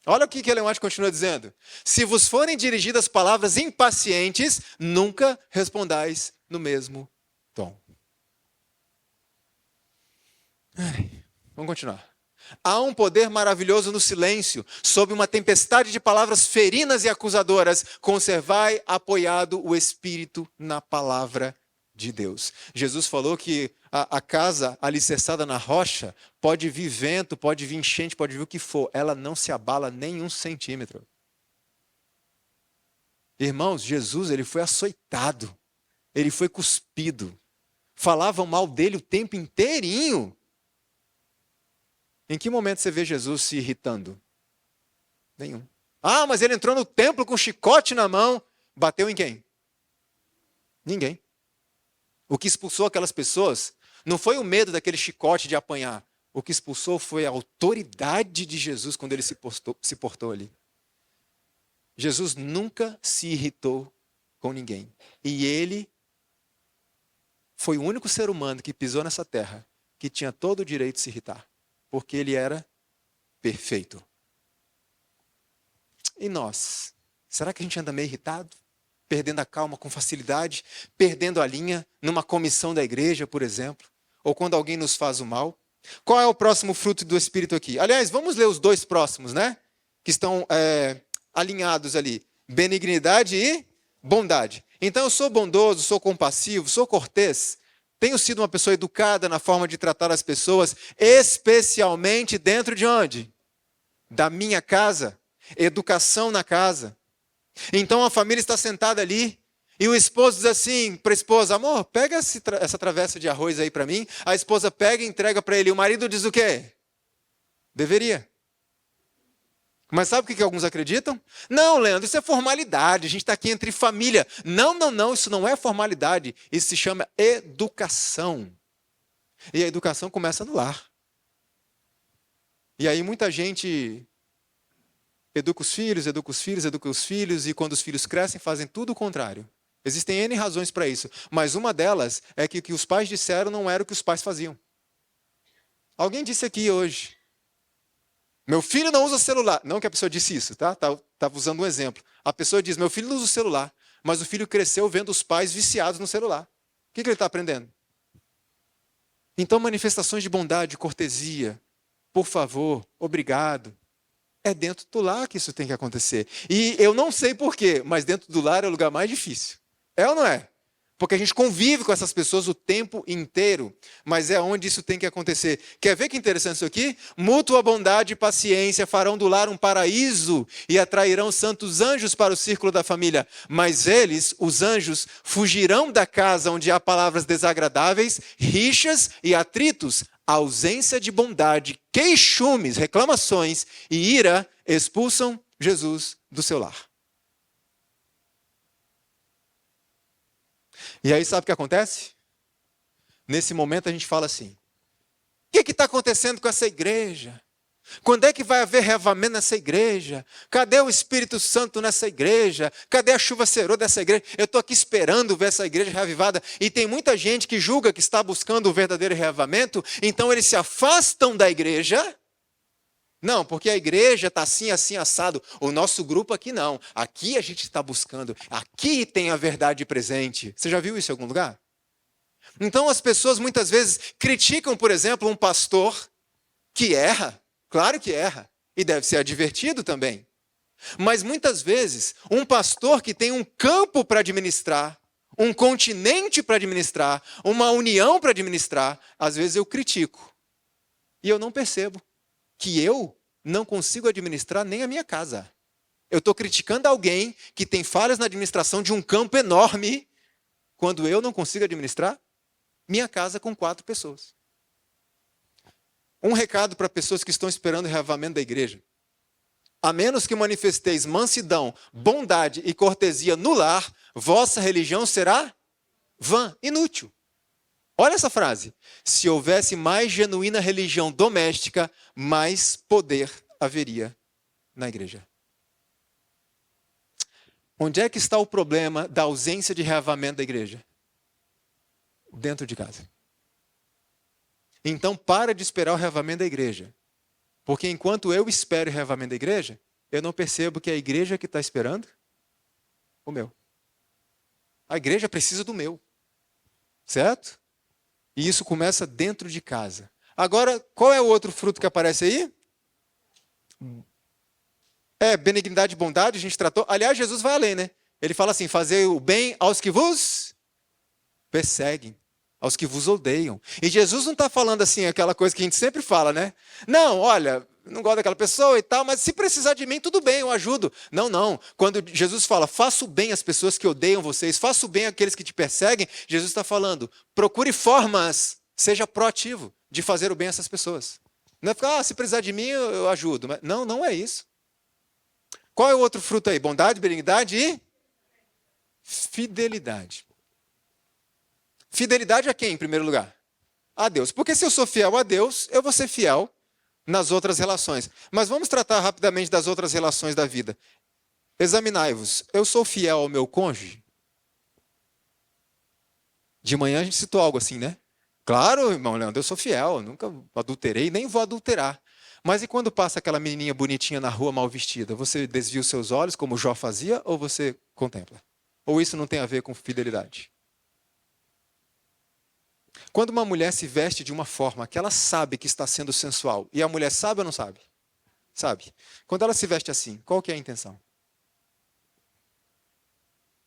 Olha o que Ellen White continua dizendo. Se vos forem dirigidas palavras impacientes, nunca respondais no mesmo tom. Vamos continuar. Há um poder maravilhoso no silêncio, sob uma tempestade de palavras ferinas e acusadoras. Conservai apoiado o espírito na palavra de Deus. Jesus falou que a casa alicerçada na rocha, pode vir vento, pode vir enchente, pode vir o que for, ela não se abala nem 1 centímetro. Irmãos, Jesus, ele foi açoitado, ele foi cuspido, falavam mal dele o tempo inteirinho. Em que momento você vê Jesus se irritando? Nenhum. Ah, mas ele entrou no templo com um chicote na mão, bateu em quem? Ninguém. O que expulsou aquelas pessoas não foi o medo daquele chicote de apanhar. O que expulsou foi a autoridade de Jesus quando ele se portou ali. Jesus nunca se irritou com ninguém. E ele foi o único ser humano que pisou nessa terra que tinha todo o direito de se irritar. Porque ele era perfeito. E nós? Será que a gente anda meio irritado? Perdendo a calma com facilidade? Perdendo a linha numa comissão da igreja, por exemplo? Ou quando alguém nos faz o mal? Qual é o próximo fruto do Espírito aqui? Aliás, vamos ler os 2 próximos, né? Que estão alinhados ali. Benignidade e bondade. Então eu sou bondoso, sou compassivo, sou cortês. Tenho sido uma pessoa educada na forma de tratar as pessoas, especialmente dentro de onde? Da minha casa. Educação na casa. Então a família está sentada ali e o esposo diz assim para a esposa: amor, pega essa travessa de arroz aí para mim. A esposa pega e entrega para ele. O marido diz o quê? Deveria. Mas sabe o que alguns acreditam? Não, Leandro, isso é formalidade. A gente está aqui entre família. Não, isso não é formalidade. Isso se chama educação. E a educação começa no lar. E aí muita gente educa os filhos, e quando os filhos crescem, fazem tudo o contrário. Existem N razões para isso, mas uma delas é que o que os pais disseram não era o que os pais faziam. Alguém disse aqui hoje, meu filho não usa celular. Não que a pessoa disse isso, tá? Estava usando um exemplo. A pessoa diz, meu filho não usa o celular, mas o filho cresceu vendo os pais viciados no celular. O que ele está aprendendo? Então, manifestações de bondade, cortesia, por favor, obrigado. É dentro do lar que isso tem que acontecer. E eu não sei porquê, mas dentro do lar é o lugar mais difícil. É ou não é? Porque a gente convive com essas pessoas o tempo inteiro, mas é onde isso tem que acontecer. Quer ver que interessante isso aqui? Mútua bondade e paciência farão do lar um paraíso e atrairão santos anjos para o círculo da família. Mas eles, os anjos, fugirão da casa onde há palavras desagradáveis, rixas e atritos. A ausência de bondade, queixumes, reclamações e ira expulsam Jesus do seu lar. E aí sabe o que acontece? Nesse momento a gente fala assim, o que está acontecendo com essa igreja? Quando é que vai haver reavivamento nessa igreja? Cadê o Espírito Santo nessa igreja? Cadê a chuva serô dessa igreja? Eu estou aqui esperando ver essa igreja reavivada. E tem muita gente que julga que está buscando o verdadeiro reavivamento, então eles se afastam da igreja. Não, porque a igreja está assim, assim, assado. O nosso grupo aqui não. Aqui a gente está buscando. Aqui tem a verdade presente. Você já viu isso em algum lugar? Então as pessoas muitas vezes criticam, por exemplo, um pastor que erra. Claro que erra. E deve ser advertido também. Mas muitas vezes, um pastor que tem um campo para administrar, um continente para administrar, uma união para administrar, às vezes eu critico. E eu não percebo que eu não consigo administrar nem a minha casa. Eu estou criticando alguém que tem falhas na administração de um campo enorme, quando eu não consigo administrar minha casa com 4 pessoas. Um recado para pessoas que estão esperando o reavivamento da igreja. A menos que manifesteis mansidão, bondade e cortesia no lar, vossa religião será vã, inútil. Olha essa frase. Se houvesse mais genuína religião doméstica, mais poder haveria na igreja. Onde é que está o problema da ausência de reavivamento da igreja? Dentro de casa. Então, para de esperar o reavivamento da igreja. Porque enquanto eu espero o reavivamento da igreja, eu não percebo que é a igreja que está esperando o meu. A igreja precisa do meu. Certo? E isso começa dentro de casa. Agora, qual é o outro fruto que aparece aí? Benignidade e bondade, a gente tratou. Aliás, Jesus vai além, né? Ele fala assim, fazer o bem aos que vos perseguem, aos que vos odeiam. E Jesus não está falando assim, aquela coisa que a gente sempre fala, né? Não, olha, não gosto daquela pessoa e tal, mas se precisar de mim, tudo bem, eu ajudo. Não, não. Quando Jesus fala, faça o bem às pessoas que odeiam vocês, faça o bem àqueles que te perseguem, Jesus está falando, procure formas, seja proativo de fazer o bem a essas pessoas. Não é ficar, se precisar de mim, eu ajudo. Mas não, não é isso. Qual é o outro fruto aí? Bondade, benignidade e fidelidade. Fidelidade a quem, em primeiro lugar? A Deus. Porque se eu sou fiel a Deus, eu vou ser fiel nas outras relações. Mas vamos tratar rapidamente das outras relações da vida. Examinai-vos. Eu sou fiel ao meu cônjuge? De manhã a gente citou algo assim, né? Claro, irmão Leandro, eu sou fiel. Eu nunca adulterei, nem vou adulterar. Mas e quando passa aquela menininha bonitinha na rua mal vestida? Você desvia os seus olhos, como Jó fazia, ou você contempla? Ou isso não tem a ver com fidelidade? Quando uma mulher se veste de uma forma que ela sabe que está sendo sensual, e a mulher sabe ou não sabe? Sabe. Quando ela se veste assim, qual que é a intenção?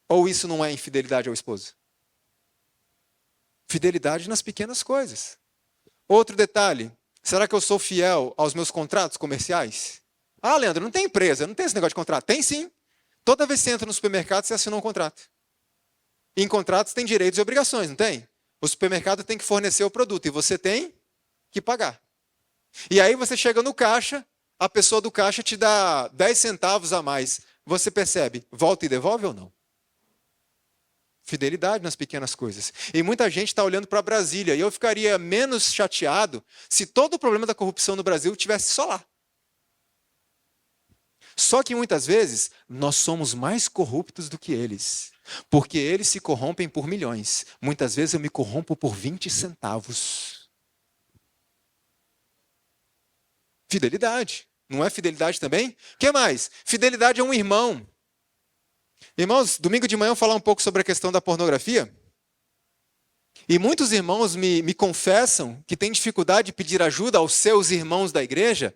Ou isso não é infidelidade ao esposo? Fidelidade nas pequenas coisas. Outro detalhe, será que eu sou fiel aos meus contratos comerciais? Ah, Leandro, não tem empresa, não tem esse negócio de contrato. Tem sim. Toda vez que você entra no supermercado, você assinou um contrato. E em contratos tem direitos e obrigações, não tem? O supermercado tem que fornecer o produto e você tem que pagar. E aí você chega no caixa, a pessoa do caixa te dá 10 centavos a mais. Você percebe, volta e devolve ou não? Fidelidade nas pequenas coisas. E muita gente está olhando para Brasília. E eu ficaria menos chateado se todo o problema da corrupção no Brasil estivesse só lá. Só que muitas vezes nós somos mais corruptos do que eles. Porque eles se corrompem por milhões. Muitas vezes eu me corrompo por 20 centavos. Fidelidade. Não é fidelidade também? O que mais? Fidelidade a um irmão. Irmãos, domingo de manhã eu vou falar um pouco sobre a questão da pornografia. E muitos irmãos me confessam que têm dificuldade de pedir ajuda aos seus irmãos da igreja,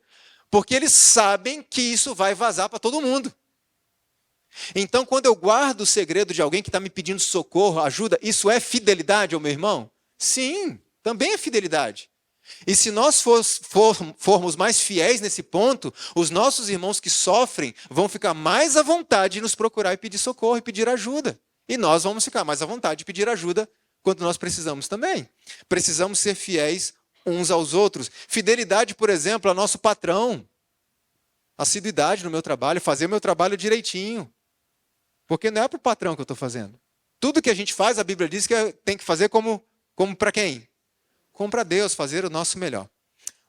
porque eles sabem que isso vai vazar para todo mundo. Então, quando eu guardo o segredo de alguém que está me pedindo socorro, ajuda, isso é fidelidade ao meu irmão? Sim, também é fidelidade. E se nós formos mais fiéis nesse ponto, os nossos irmãos que sofrem vão ficar mais à vontade de nos procurar e pedir socorro e pedir ajuda. E nós vamos ficar mais à vontade de pedir ajuda quando nós precisamos também. Precisamos ser fiéis uns aos outros. Fidelidade, por exemplo, ao nosso patrão. Assiduidade no meu trabalho, fazer o meu trabalho direitinho. Porque não é para o patrão que eu estou fazendo. Tudo que a gente faz, a Bíblia diz que tem que fazer como para quem? Como para Deus, fazer o nosso melhor.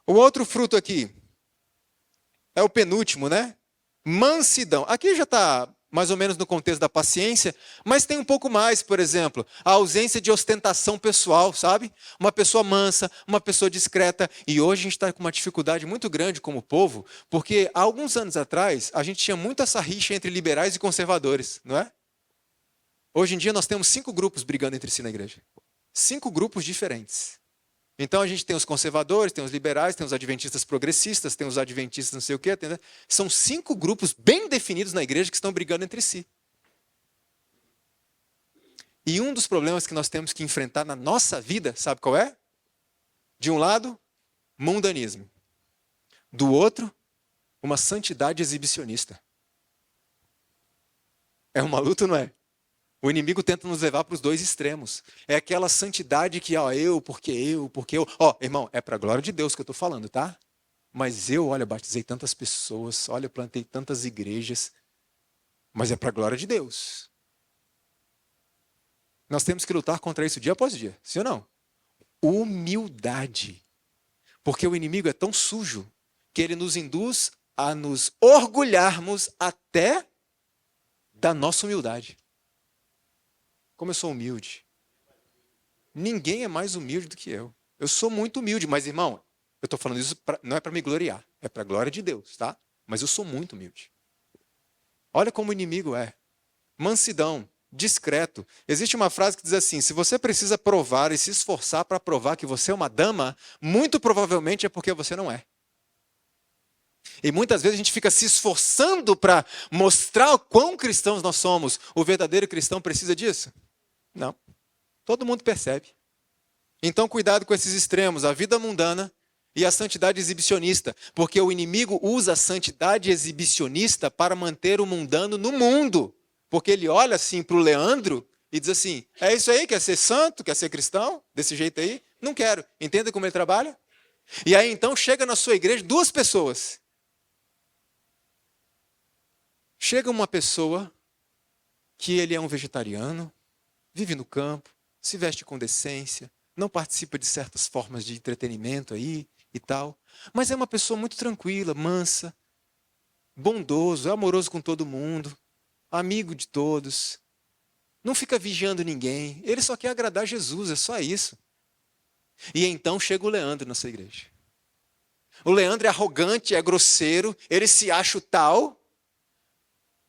O outro fruto aqui é o penúltimo, né? Mansidão. Aqui já está mais ou menos no contexto da paciência, mas tem um pouco mais, por exemplo, a ausência de ostentação pessoal, sabe? Uma pessoa mansa, uma pessoa discreta. E hoje a gente está com uma dificuldade muito grande como povo, porque há alguns anos atrás a gente tinha muito essa rixa entre liberais e conservadores, não é? Hoje em dia nós temos 5 grupos brigando entre si na igreja. 5 grupos diferentes. Então a gente tem os conservadores, tem os liberais, tem os adventistas progressistas, tem os adventistas não sei o quê. São 5 grupos bem definidos na igreja que estão brigando entre si. E um dos problemas que nós temos que enfrentar na nossa vida, sabe qual é? De um lado, mundanismo. Do outro, uma santidade exibicionista. É uma luta, não é? O inimigo tenta nos levar para os dois extremos. É aquela santidade que, porque eu. Irmão, é para a glória de Deus que eu estou falando, tá? Mas olha, batizei tantas pessoas, olha, plantei tantas igrejas. Mas é para a glória de Deus. Nós temos que lutar contra isso dia após dia, sim ou não? Humildade. Porque o inimigo é tão sujo que ele nos induz a nos orgulharmos até da nossa humildade. Como eu sou humilde. Ninguém é mais humilde do que eu. Eu sou muito humilde, mas, irmão, eu estou falando isso não é para me gloriar, é para a glória de Deus, tá? Mas eu sou muito humilde. Olha como o inimigo é. Mansidão, discreto. Existe uma frase que diz assim: se você precisa provar e se esforçar para provar que você é uma dama, muito provavelmente é porque você não é. E muitas vezes a gente fica se esforçando para mostrar o quão cristãos nós somos. O verdadeiro cristão precisa disso? Não. Todo mundo percebe. Então, cuidado com esses extremos, a vida mundana e a santidade exibicionista, porque o inimigo usa a santidade exibicionista para manter o mundano no mundo. Porque ele olha assim para o Leandro e diz assim: é isso aí? Quer ser santo? Quer ser cristão? Desse jeito aí? Não quero. Entenda como ele trabalha? E aí então chega na sua igreja duas pessoas. Chega uma pessoa que ele é um vegetariano, vive no campo, se veste com decência, não participa de certas formas de entretenimento aí e tal, mas é uma pessoa muito tranquila, mansa, bondoso, é amoroso com todo mundo, amigo de todos, não fica vigiando ninguém, ele só quer agradar Jesus, é só isso. E então chega o Leandro na sua igreja. O Leandro é arrogante, é grosseiro, ele se acha o tal,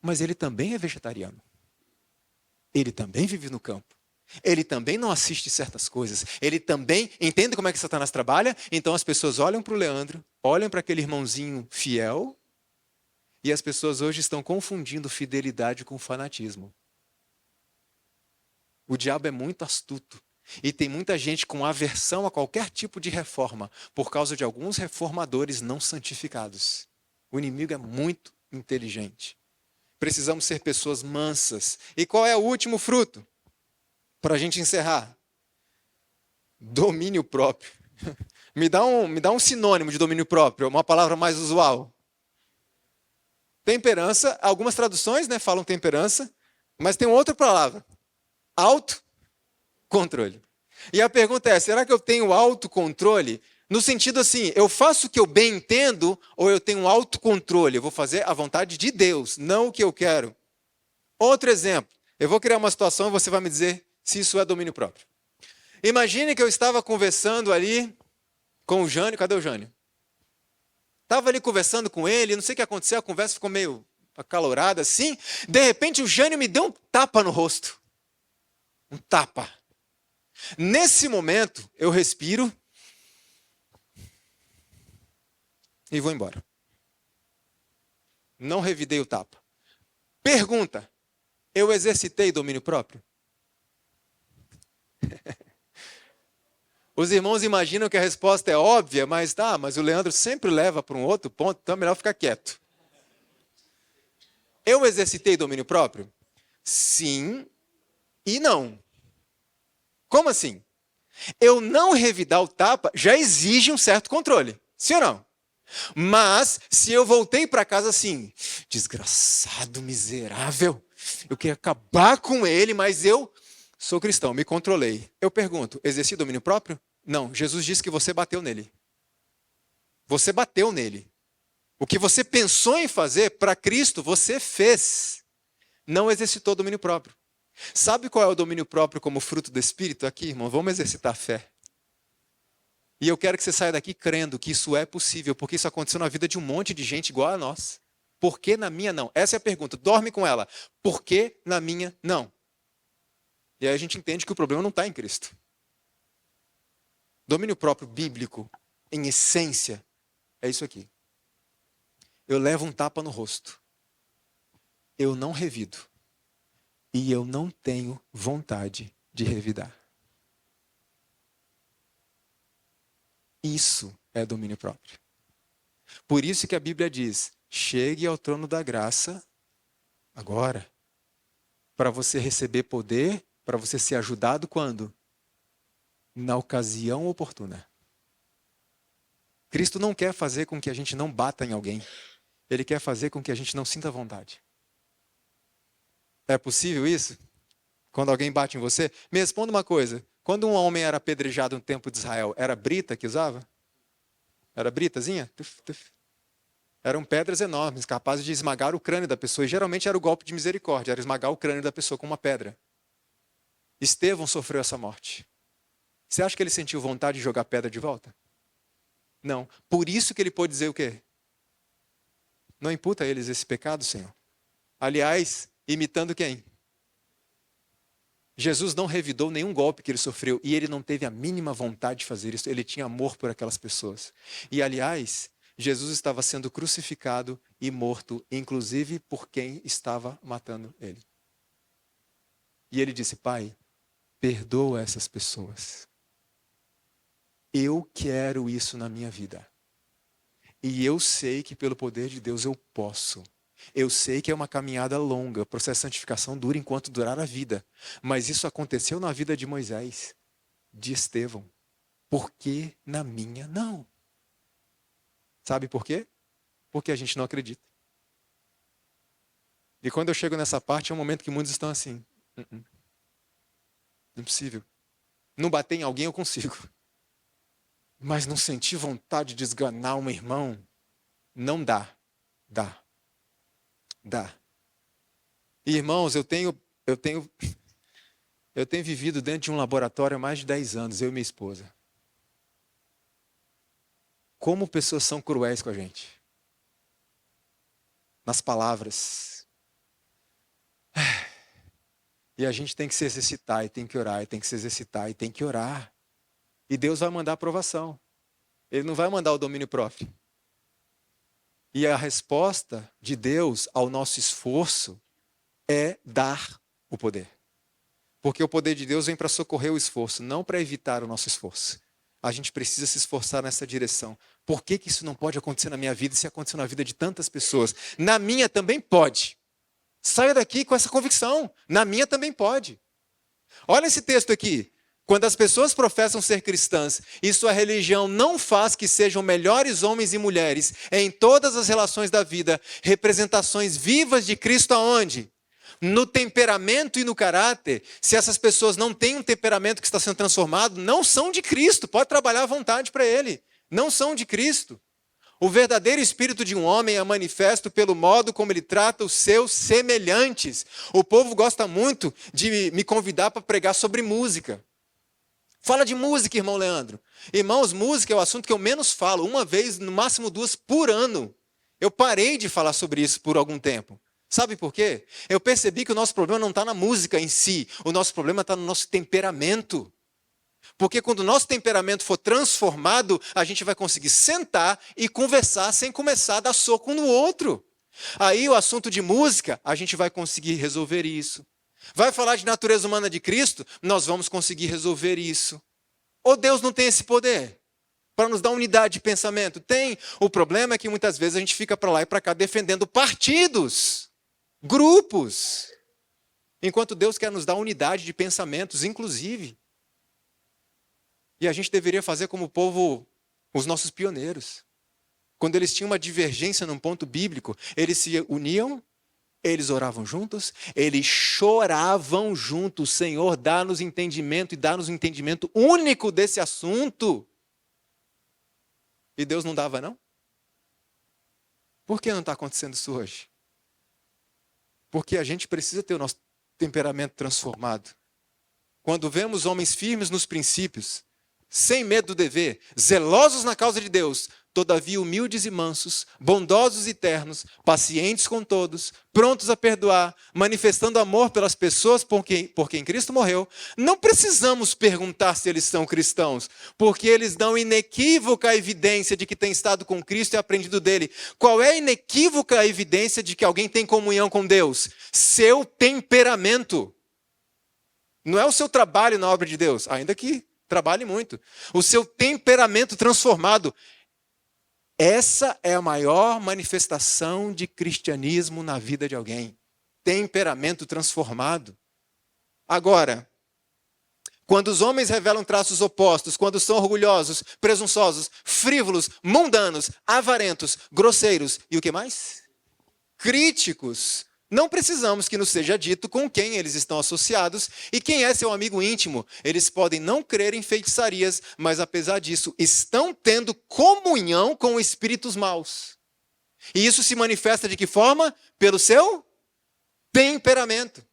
mas ele também é vegetariano. Ele também vive no campo. Ele também não assiste certas coisas. Ele também entende como é que Satanás trabalha. Então as pessoas olham para o Leandro, olham para aquele irmãozinho fiel, e as pessoas hoje estão confundindo fidelidade com fanatismo. O diabo é muito astuto. E tem muita gente com aversão a qualquer tipo de reforma, por causa de alguns reformadores não santificados. O inimigo é muito inteligente. Precisamos ser pessoas mansas. E qual é o último fruto? Para a gente encerrar. Domínio próprio. Me dá um sinônimo de domínio próprio, uma palavra mais usual. Temperança, algumas traduções, né, falam temperança, mas tem outra palavra. Autocontrole. E a pergunta é, será que eu tenho autocontrole? No sentido assim, eu faço o que eu bem entendo ou eu tenho autocontrole? Eu vou fazer a vontade de Deus, não o que eu quero. Outro exemplo. Eu vou criar uma situação e você vai me dizer se isso é domínio próprio. Imagine que eu estava conversando ali com o Jânio. Cadê o Jânio? Estava ali conversando com ele, não sei o que aconteceu, a conversa ficou meio acalorada assim. De repente o Jânio me deu um tapa no rosto. Um tapa. Nesse momento, eu respiro e vou embora. Não revidei o tapa. Pergunta: eu exercitei domínio próprio? Os irmãos imaginam que a resposta é óbvia, mas o Leandro sempre leva para um outro ponto, então é melhor ficar quieto. Eu exercitei domínio próprio? Sim e não. Como assim? Eu não revidar o tapa já exige um certo controle, sim ou não? Mas, se eu voltei para casa assim, desgraçado, miserável, eu queria acabar com ele, mas eu sou cristão, me controlei. Eu pergunto, exerci domínio próprio? Não, Jesus disse que você bateu nele. Você bateu nele. O que você pensou em fazer para Cristo, você fez. Não exercitou domínio próprio. Sabe qual é o domínio próprio como fruto do Espírito aqui, irmão? Vamos exercitar a fé. E eu quero que você saia daqui crendo que isso é possível, porque isso aconteceu na vida de um monte de gente igual a nós. Por que na minha não? Essa é a pergunta. Dorme com ela. Por que na minha não? E aí a gente entende que o problema não está em Cristo. Domínio próprio bíblico, em essência, é isso aqui. Eu levo um tapa no rosto. Eu não revido. e eu não tenho vontade de revidar. Isso é domínio próprio. Por isso que a Bíblia diz, chegue ao trono da graça agora, para você receber poder, para você ser ajudado quando? Na ocasião oportuna. Cristo não quer fazer com que a gente não bata em alguém. Ele quer fazer com que a gente não sinta vontade. É possível isso? Quando alguém bate em você? Me responda uma coisa. Quando um homem era apedrejado no tempo de Israel, era brita que usava? Era britazinha? Tuf, tuf. Eram pedras enormes, capazes de esmagar o crânio da pessoa. E geralmente era o golpe de misericórdia, era esmagar o crânio da pessoa com uma pedra. Estevão sofreu essa morte. Você acha que ele sentiu vontade de jogar pedra de volta? Não. Por isso que ele pôde dizer o quê? Não imputa a eles esse pecado, Senhor. Aliás, imitando quem? Jesus não revidou nenhum golpe que ele sofreu e ele não teve a mínima vontade de fazer isso. Ele tinha amor por aquelas pessoas. E, aliás, Jesus estava sendo crucificado e morto, inclusive por quem estava matando ele. E ele disse, Pai, perdoa essas pessoas. Eu quero isso na minha vida. E eu sei que pelo poder de Deus eu posso. Eu sei que é uma caminhada longa, o processo de santificação dura enquanto durar a vida. Mas isso aconteceu na vida de Moisés, de Estevão. Por que na minha não? Sabe por quê? Porque a gente não acredita. E quando eu chego nessa parte, é um momento que muitos estão assim. Impossível. Não bater em alguém eu consigo. Mas não sentir vontade de esganar um irmão, não dá. Dá. E, irmãos, eu tenho vivido dentro de um laboratório há mais de 10 anos, eu e minha esposa. Como pessoas são cruéis com a gente. Nas palavras. E a gente tem que se exercitar, e tem que orar, e tem que se exercitar, e tem que orar. E Deus vai mandar aprovação. Ele não vai mandar o domínio próprio. E a resposta de Deus ao nosso esforço é dar o poder. Porque o poder de Deus vem para socorrer o esforço, não para evitar o nosso esforço. A gente precisa se esforçar nessa direção. Por que isso não pode acontecer na minha vida se aconteceu na vida de tantas pessoas? Na minha também pode. Saia daqui com essa convicção. Na minha também pode. Olha esse texto aqui. Quando as pessoas professam ser cristãs e sua religião não faz que sejam melhores homens e mulheres em todas as relações da vida, representações vivas de Cristo aonde? No temperamento e no caráter. Se essas pessoas não têm um temperamento que está sendo transformado, não são de Cristo. Pode trabalhar à vontade para ele. Não são de Cristo. O verdadeiro espírito de um homem é manifesto pelo modo como ele trata os seus semelhantes. O povo gosta muito de me convidar para pregar sobre música. Fala de música, irmão Leandro. Irmãos, música é o assunto que eu menos falo. Uma vez, no máximo 2 por ano. Eu parei de falar sobre isso por algum tempo. Sabe por quê? Eu percebi que o nosso problema não está na música em si. O nosso problema está no nosso temperamento. Porque quando o nosso temperamento for transformado, a gente vai conseguir sentar e conversar sem começar a dar soco um no outro. Aí o assunto de música, a gente vai conseguir resolver isso. Vai falar de natureza humana de Cristo, nós vamos conseguir resolver isso. Ou Deus não tem esse poder para nos dar unidade de pensamento? Tem. O problema é que muitas vezes a gente fica para lá e para cá defendendo partidos, grupos, enquanto Deus quer nos dar unidade de pensamentos, inclusive. E a gente deveria fazer como o povo, os nossos pioneiros. Quando eles tinham uma divergência num ponto bíblico, eles se uniam, eles oravam juntos, eles choravam juntos. Senhor, dá-nos entendimento e dá-nos um entendimento único desse assunto. E Deus não dava, não? Por que não está acontecendo isso hoje? Porque a gente precisa ter o nosso temperamento transformado. Quando vemos homens firmes nos princípios, sem medo do dever, zelosos na causa de Deus, todavia humildes e mansos, bondosos e ternos, pacientes com todos, prontos a perdoar, manifestando amor pelas pessoas por quem Cristo morreu. Não precisamos perguntar se eles são cristãos, porque eles dão inequívoca evidência de que têm estado com Cristo e aprendido dele. Qual é a inequívoca evidência de que alguém tem comunhão com Deus? Seu temperamento. Não é o seu trabalho na obra de Deus, ainda que trabalhe muito. O seu temperamento transformado. Essa é a maior manifestação de cristianismo na vida de alguém. Temperamento transformado. Agora, quando os homens revelam traços opostos, quando são orgulhosos, presunçosos, frívolos, mundanos, avarentos, grosseiros e o que mais? Críticos. Não precisamos que nos seja dito com quem eles estão associados e quem é seu amigo íntimo. Eles podem não crer em feitiçarias, mas apesar disso, estão tendo comunhão com espíritos maus. E isso se manifesta de que forma? Pelo seu temperamento.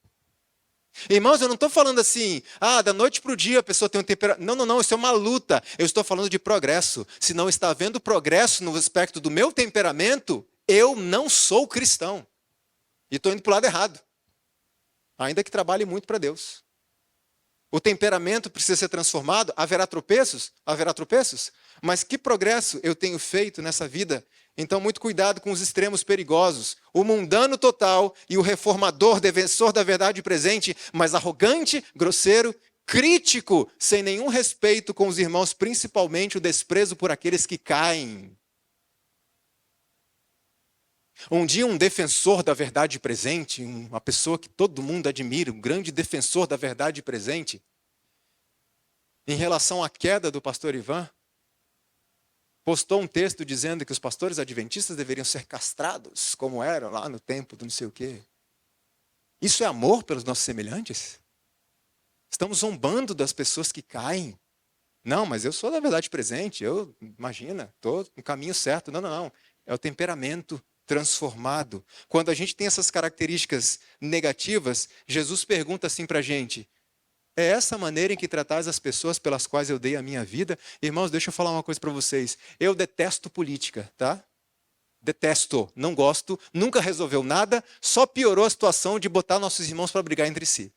Irmãos, eu não estou falando assim, da noite para o dia a pessoa tem um temperamento. Não, isso é uma luta. Eu estou falando de progresso. Se não está havendo progresso no aspecto do meu temperamento, eu não sou cristão. E estou indo para o lado errado. Ainda que trabalhe muito para Deus. O temperamento precisa ser transformado. Haverá tropeços? Haverá tropeços. Mas que progresso eu tenho feito nessa vida? Então, muito cuidado com os extremos perigosos. O mundano total e o reformador, defensor da verdade presente, mas arrogante, grosseiro, crítico, sem nenhum respeito com os irmãos, principalmente o desprezo por aqueles que caem. Um dia um defensor da verdade presente, uma pessoa que todo mundo admira, um grande defensor da verdade presente, em relação à queda do pastor Ivan, postou um texto dizendo que os pastores adventistas deveriam ser castrados, como eram lá no tempo do não sei o quê. Isso é amor pelos nossos semelhantes? Estamos zombando das pessoas que caem. Não, mas eu sou da verdade presente, imagina, estou no caminho certo. Não. É o temperamento transformado. Quando a gente tem essas características negativas, Jesus pergunta assim para a gente: é essa maneira em que tratais as pessoas pelas quais eu dei a minha vida? Irmãos, deixa eu falar uma coisa para vocês. Eu detesto política, tá? Detesto, não gosto, nunca resolveu nada, só piorou a situação de botar nossos irmãos para brigar entre si.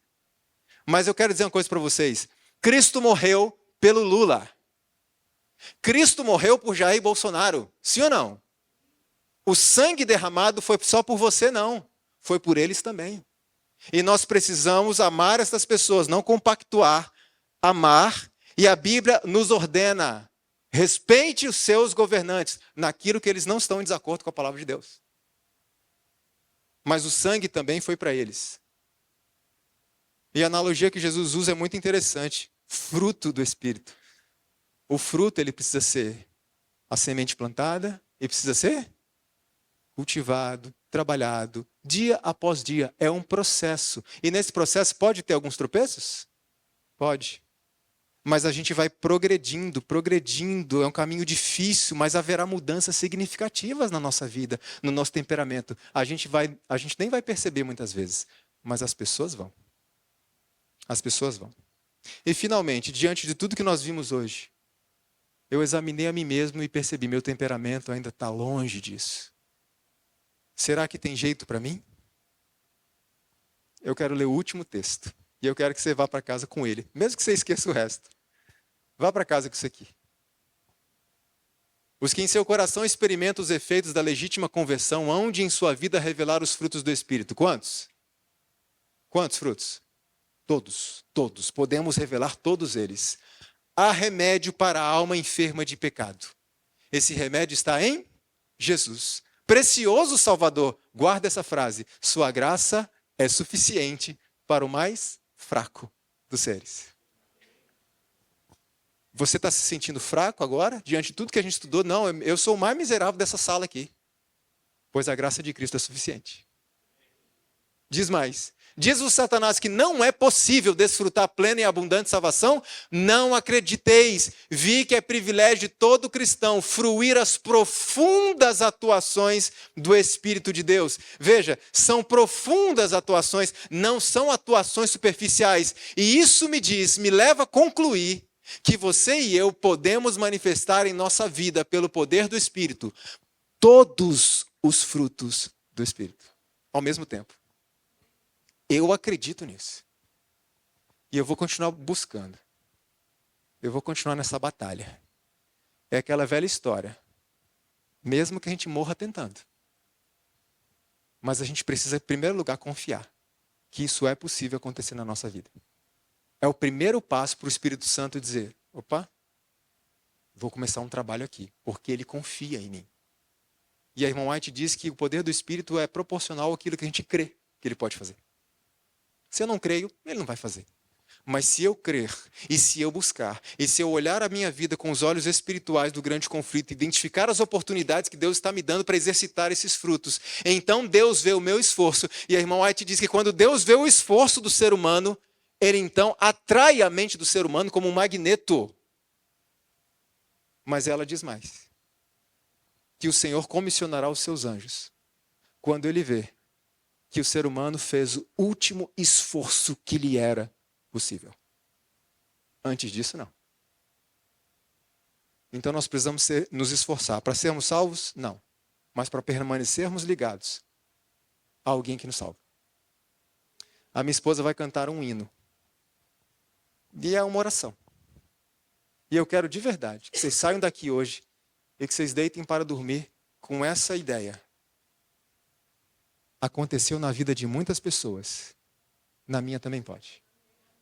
Mas eu quero dizer uma coisa para vocês. Cristo morreu pelo Lula. Cristo morreu por Jair Bolsonaro. Sim ou não? O sangue derramado foi só por você, não. Foi por eles também. E nós precisamos amar essas pessoas, não compactuar, amar. E a Bíblia nos ordena: respeite os seus governantes naquilo que eles não estão em desacordo com a palavra de Deus. Mas o sangue também foi para eles. E a analogia que Jesus usa é muito interessante. Fruto do Espírito. O fruto, ele precisa ser a semente plantada e precisa ser cultivado, trabalhado, dia após dia. É um processo. E nesse processo pode ter alguns tropeços? Pode. Mas a gente vai progredindo. É um caminho difícil, mas haverá mudanças significativas na nossa vida, no nosso temperamento. A gente nem vai perceber muitas vezes, mas as pessoas vão. As pessoas vão. E finalmente, diante de tudo que nós vimos hoje, eu examinei a mim mesmo e percebi: meu temperamento ainda está longe disso. Será que tem jeito para mim? Eu quero ler o último texto. E eu quero que você vá para casa com ele. Mesmo que você esqueça o resto. Vá para casa com isso aqui. Os que em seu coração experimentam os efeitos da legítima conversão, hão de em sua vida revelar os frutos do Espírito. Quantos? Quantos frutos? Todos. Podemos revelar todos eles. Há remédio para a alma enferma de pecado. Esse remédio está em Jesus. Precioso Salvador, guarda essa frase: sua graça é suficiente para o mais fraco dos seres. Você está se sentindo fraco agora, diante de tudo que a gente estudou? Não, eu sou o mais miserável dessa sala aqui, pois a graça de Cristo é suficiente. Diz mais: diz o Satanás que não é possível desfrutar plena e abundante salvação? Não acrediteis. Vi que é privilégio de todo cristão fruir as profundas atuações do Espírito de Deus. Veja, são profundas atuações, não são atuações superficiais. E isso me leva a concluir que você e eu podemos manifestar em nossa vida, pelo poder do Espírito, todos os frutos do Espírito, ao mesmo tempo. Eu acredito nisso. E eu vou continuar buscando. Eu vou continuar nessa batalha. É aquela velha história. Mesmo que a gente morra tentando. Mas a gente precisa, em primeiro lugar, confiar que isso é possível acontecer na nossa vida. É o primeiro passo para o Espírito Santo dizer, opa, vou começar um trabalho aqui, porque ele confia em mim. E a irmã White diz que o poder do Espírito é proporcional àquilo que a gente crê que ele pode fazer. Se eu não creio, ele não vai fazer. Mas se eu crer, e se eu buscar, e se eu olhar a minha vida com os olhos espirituais do grande conflito, identificar as oportunidades que Deus está me dando para exercitar esses frutos, então Deus vê o meu esforço. E a irmã White diz que quando Deus vê o esforço do ser humano, ele então atrai a mente do ser humano como um magneto. Mas ela diz mais, que o Senhor comissionará os seus anjos, quando ele vê que o ser humano fez o último esforço que lhe era possível. Antes disso, não. Então nós precisamos nos esforçar. Para sermos salvos? Não. Mas para permanecermos ligados a alguém que nos salva. A minha esposa vai cantar um hino. E é uma oração. E eu quero de verdade que vocês saiam daqui hoje e que vocês deitem para dormir com essa ideia. Aconteceu na vida de muitas pessoas. Na minha também pode.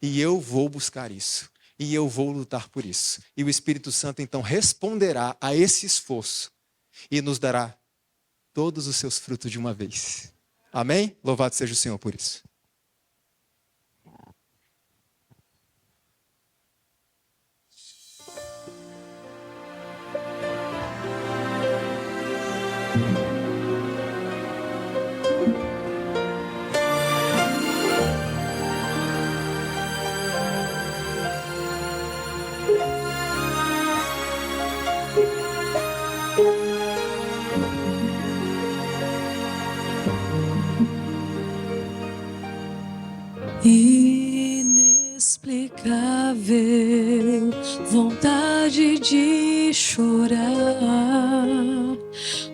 E eu vou buscar isso. E eu vou lutar por isso. E o Espírito Santo então responderá a esse esforço. E nos dará todos os seus frutos de uma vez. Amém? Louvado seja o Senhor por isso. Inexplicável vontade de chorar,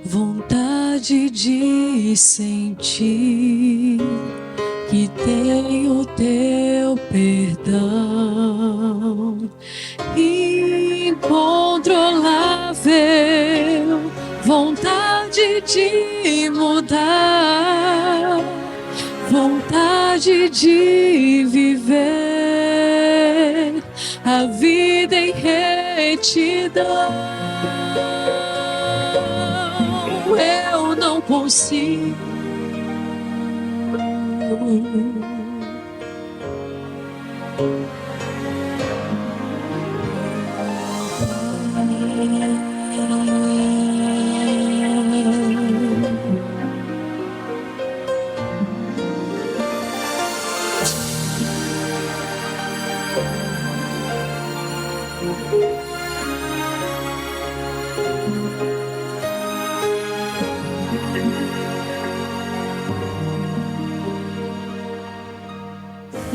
vontade de sentir que tenho teu perdão, incontrolável vontade de mudar, vontade de viver a vida em retidão. Eu não consigo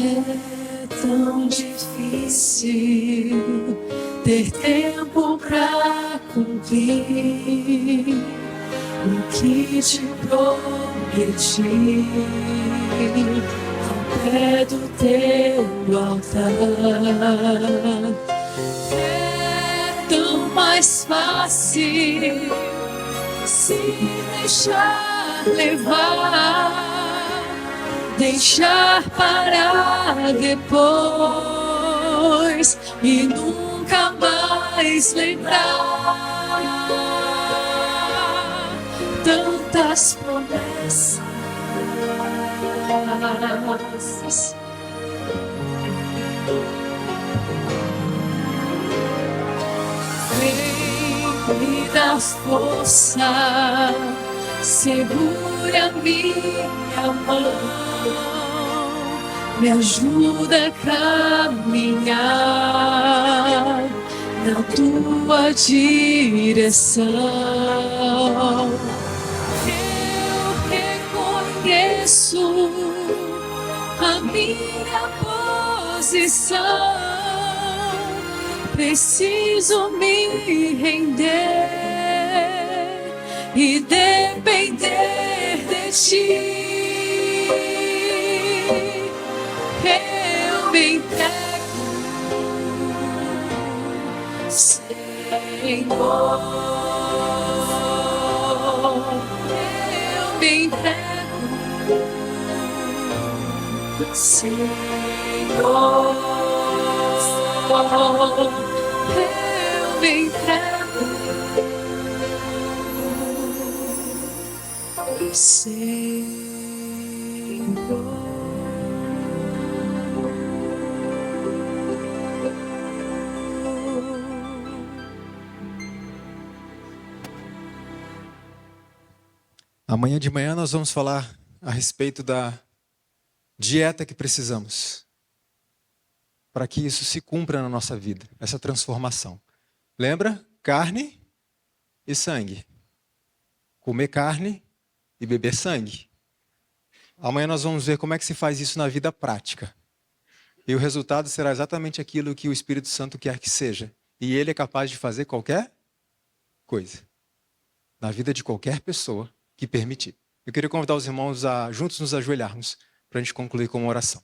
É tão difícil ter tempo pra cumprir o que te prometi ao pé do teu altar. É tão mais fácil se deixar levar, deixar para depois e nunca mais lembrar. Tantas promessas vem me dar força, segura minha mão, me ajuda a caminhar na tua direção. Eu reconheço a minha posição, preciso me render e depender de ti. Eu me entrego, Senhor. Eu me entrego, Senhor. Eu me entrego, Senhor. Amanhã de manhã nós vamos falar a respeito da dieta que precisamos para que isso se cumpra na nossa vida, essa transformação. Lembra? Carne e sangue. Comer carne e beber sangue. Amanhã nós vamos ver como é que se faz isso na vida prática. E o resultado será exatamente aquilo que o Espírito Santo quer que seja. E Ele é capaz de fazer qualquer coisa. Na vida de qualquer pessoa que permitir. Eu queria convidar os irmãos a juntos nos ajoelharmos para a gente concluir com uma oração.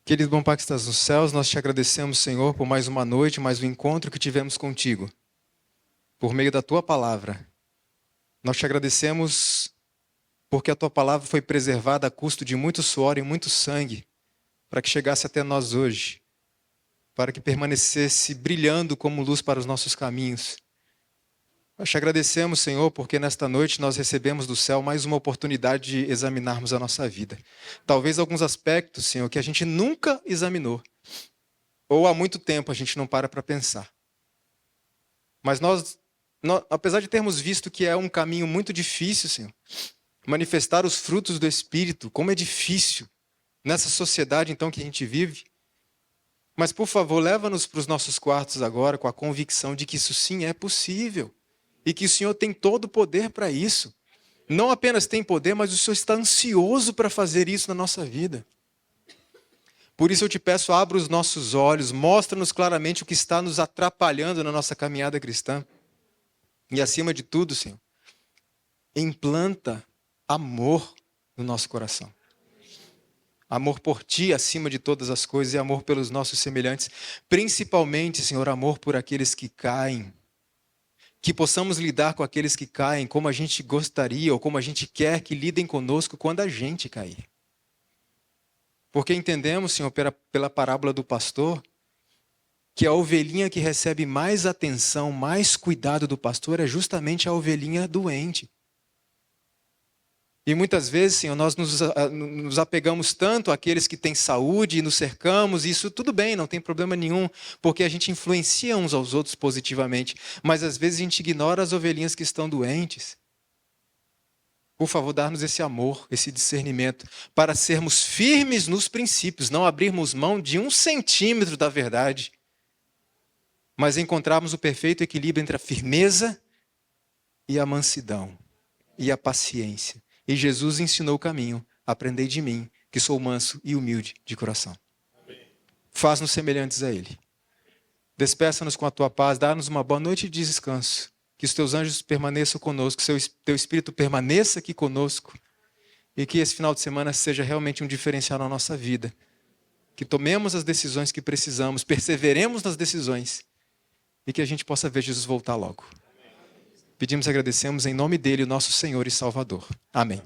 Querido bom Pai que estás nos céus, nós te agradecemos, Senhor, por mais uma noite, mais um encontro que tivemos contigo, por meio da tua palavra. Nós te agradecemos porque a tua palavra foi preservada a custo de muito suor e muito sangue, para que chegasse até nós hoje, para que permanecesse brilhando como luz para os nossos caminhos. Nós te agradecemos, Senhor, porque nesta noite nós recebemos do céu mais uma oportunidade de examinarmos a nossa vida. Talvez alguns aspectos, Senhor, que a gente nunca examinou, ou há muito tempo a gente não para pensar. Mas nós, apesar de termos visto que é um caminho muito difícil, Senhor, manifestar os frutos do Espírito, como é difícil nessa sociedade então que a gente vive. Mas, por favor, leva-nos para os nossos quartos agora com a convicção de que isso sim é possível. E que o Senhor tem todo o poder para isso. Não apenas tem poder, mas o Senhor está ansioso para fazer isso na nossa vida. Por isso eu te peço, abra os nossos olhos, mostra-nos claramente o que está nos atrapalhando na nossa caminhada cristã. E acima de tudo, Senhor, implanta amor no nosso coração. Amor por ti acima de todas as coisas e amor pelos nossos semelhantes. Principalmente, Senhor, amor por aqueles que caem. Que possamos lidar com aqueles que caem como a gente gostaria ou como a gente quer que lidem conosco quando a gente cair. Porque entendemos, Senhor, pela parábola do pastor, que a ovelhinha que recebe mais atenção, mais cuidado do pastor é justamente a ovelhinha doente. E muitas vezes, Senhor, nós nos apegamos tanto àqueles que têm saúde e nos cercamos, e isso tudo bem, não tem problema nenhum, porque a gente influencia uns aos outros positivamente, mas às vezes a gente ignora as ovelhinhas que estão doentes. Por favor, dá-nos esse amor, esse discernimento, para sermos firmes nos princípios, não abrirmos mão de 1 centímetro da verdade, mas encontrarmos o perfeito equilíbrio entre a firmeza e a mansidão, e a paciência. E Jesus ensinou o caminho. Aprendei de mim, que sou manso e humilde de coração. Faz-nos semelhantes a Ele. Despeça-nos com a tua paz, dá-nos uma boa noite de descanso. Que os teus anjos permaneçam conosco, que teu Espírito permaneça aqui conosco. E que esse final de semana seja realmente um diferencial na nossa vida. Que tomemos as decisões que precisamos, perseveremos nas decisões. E que a gente possa ver Jesus voltar logo. Pedimos e agradecemos em nome dele, o nosso Senhor e Salvador. Amém.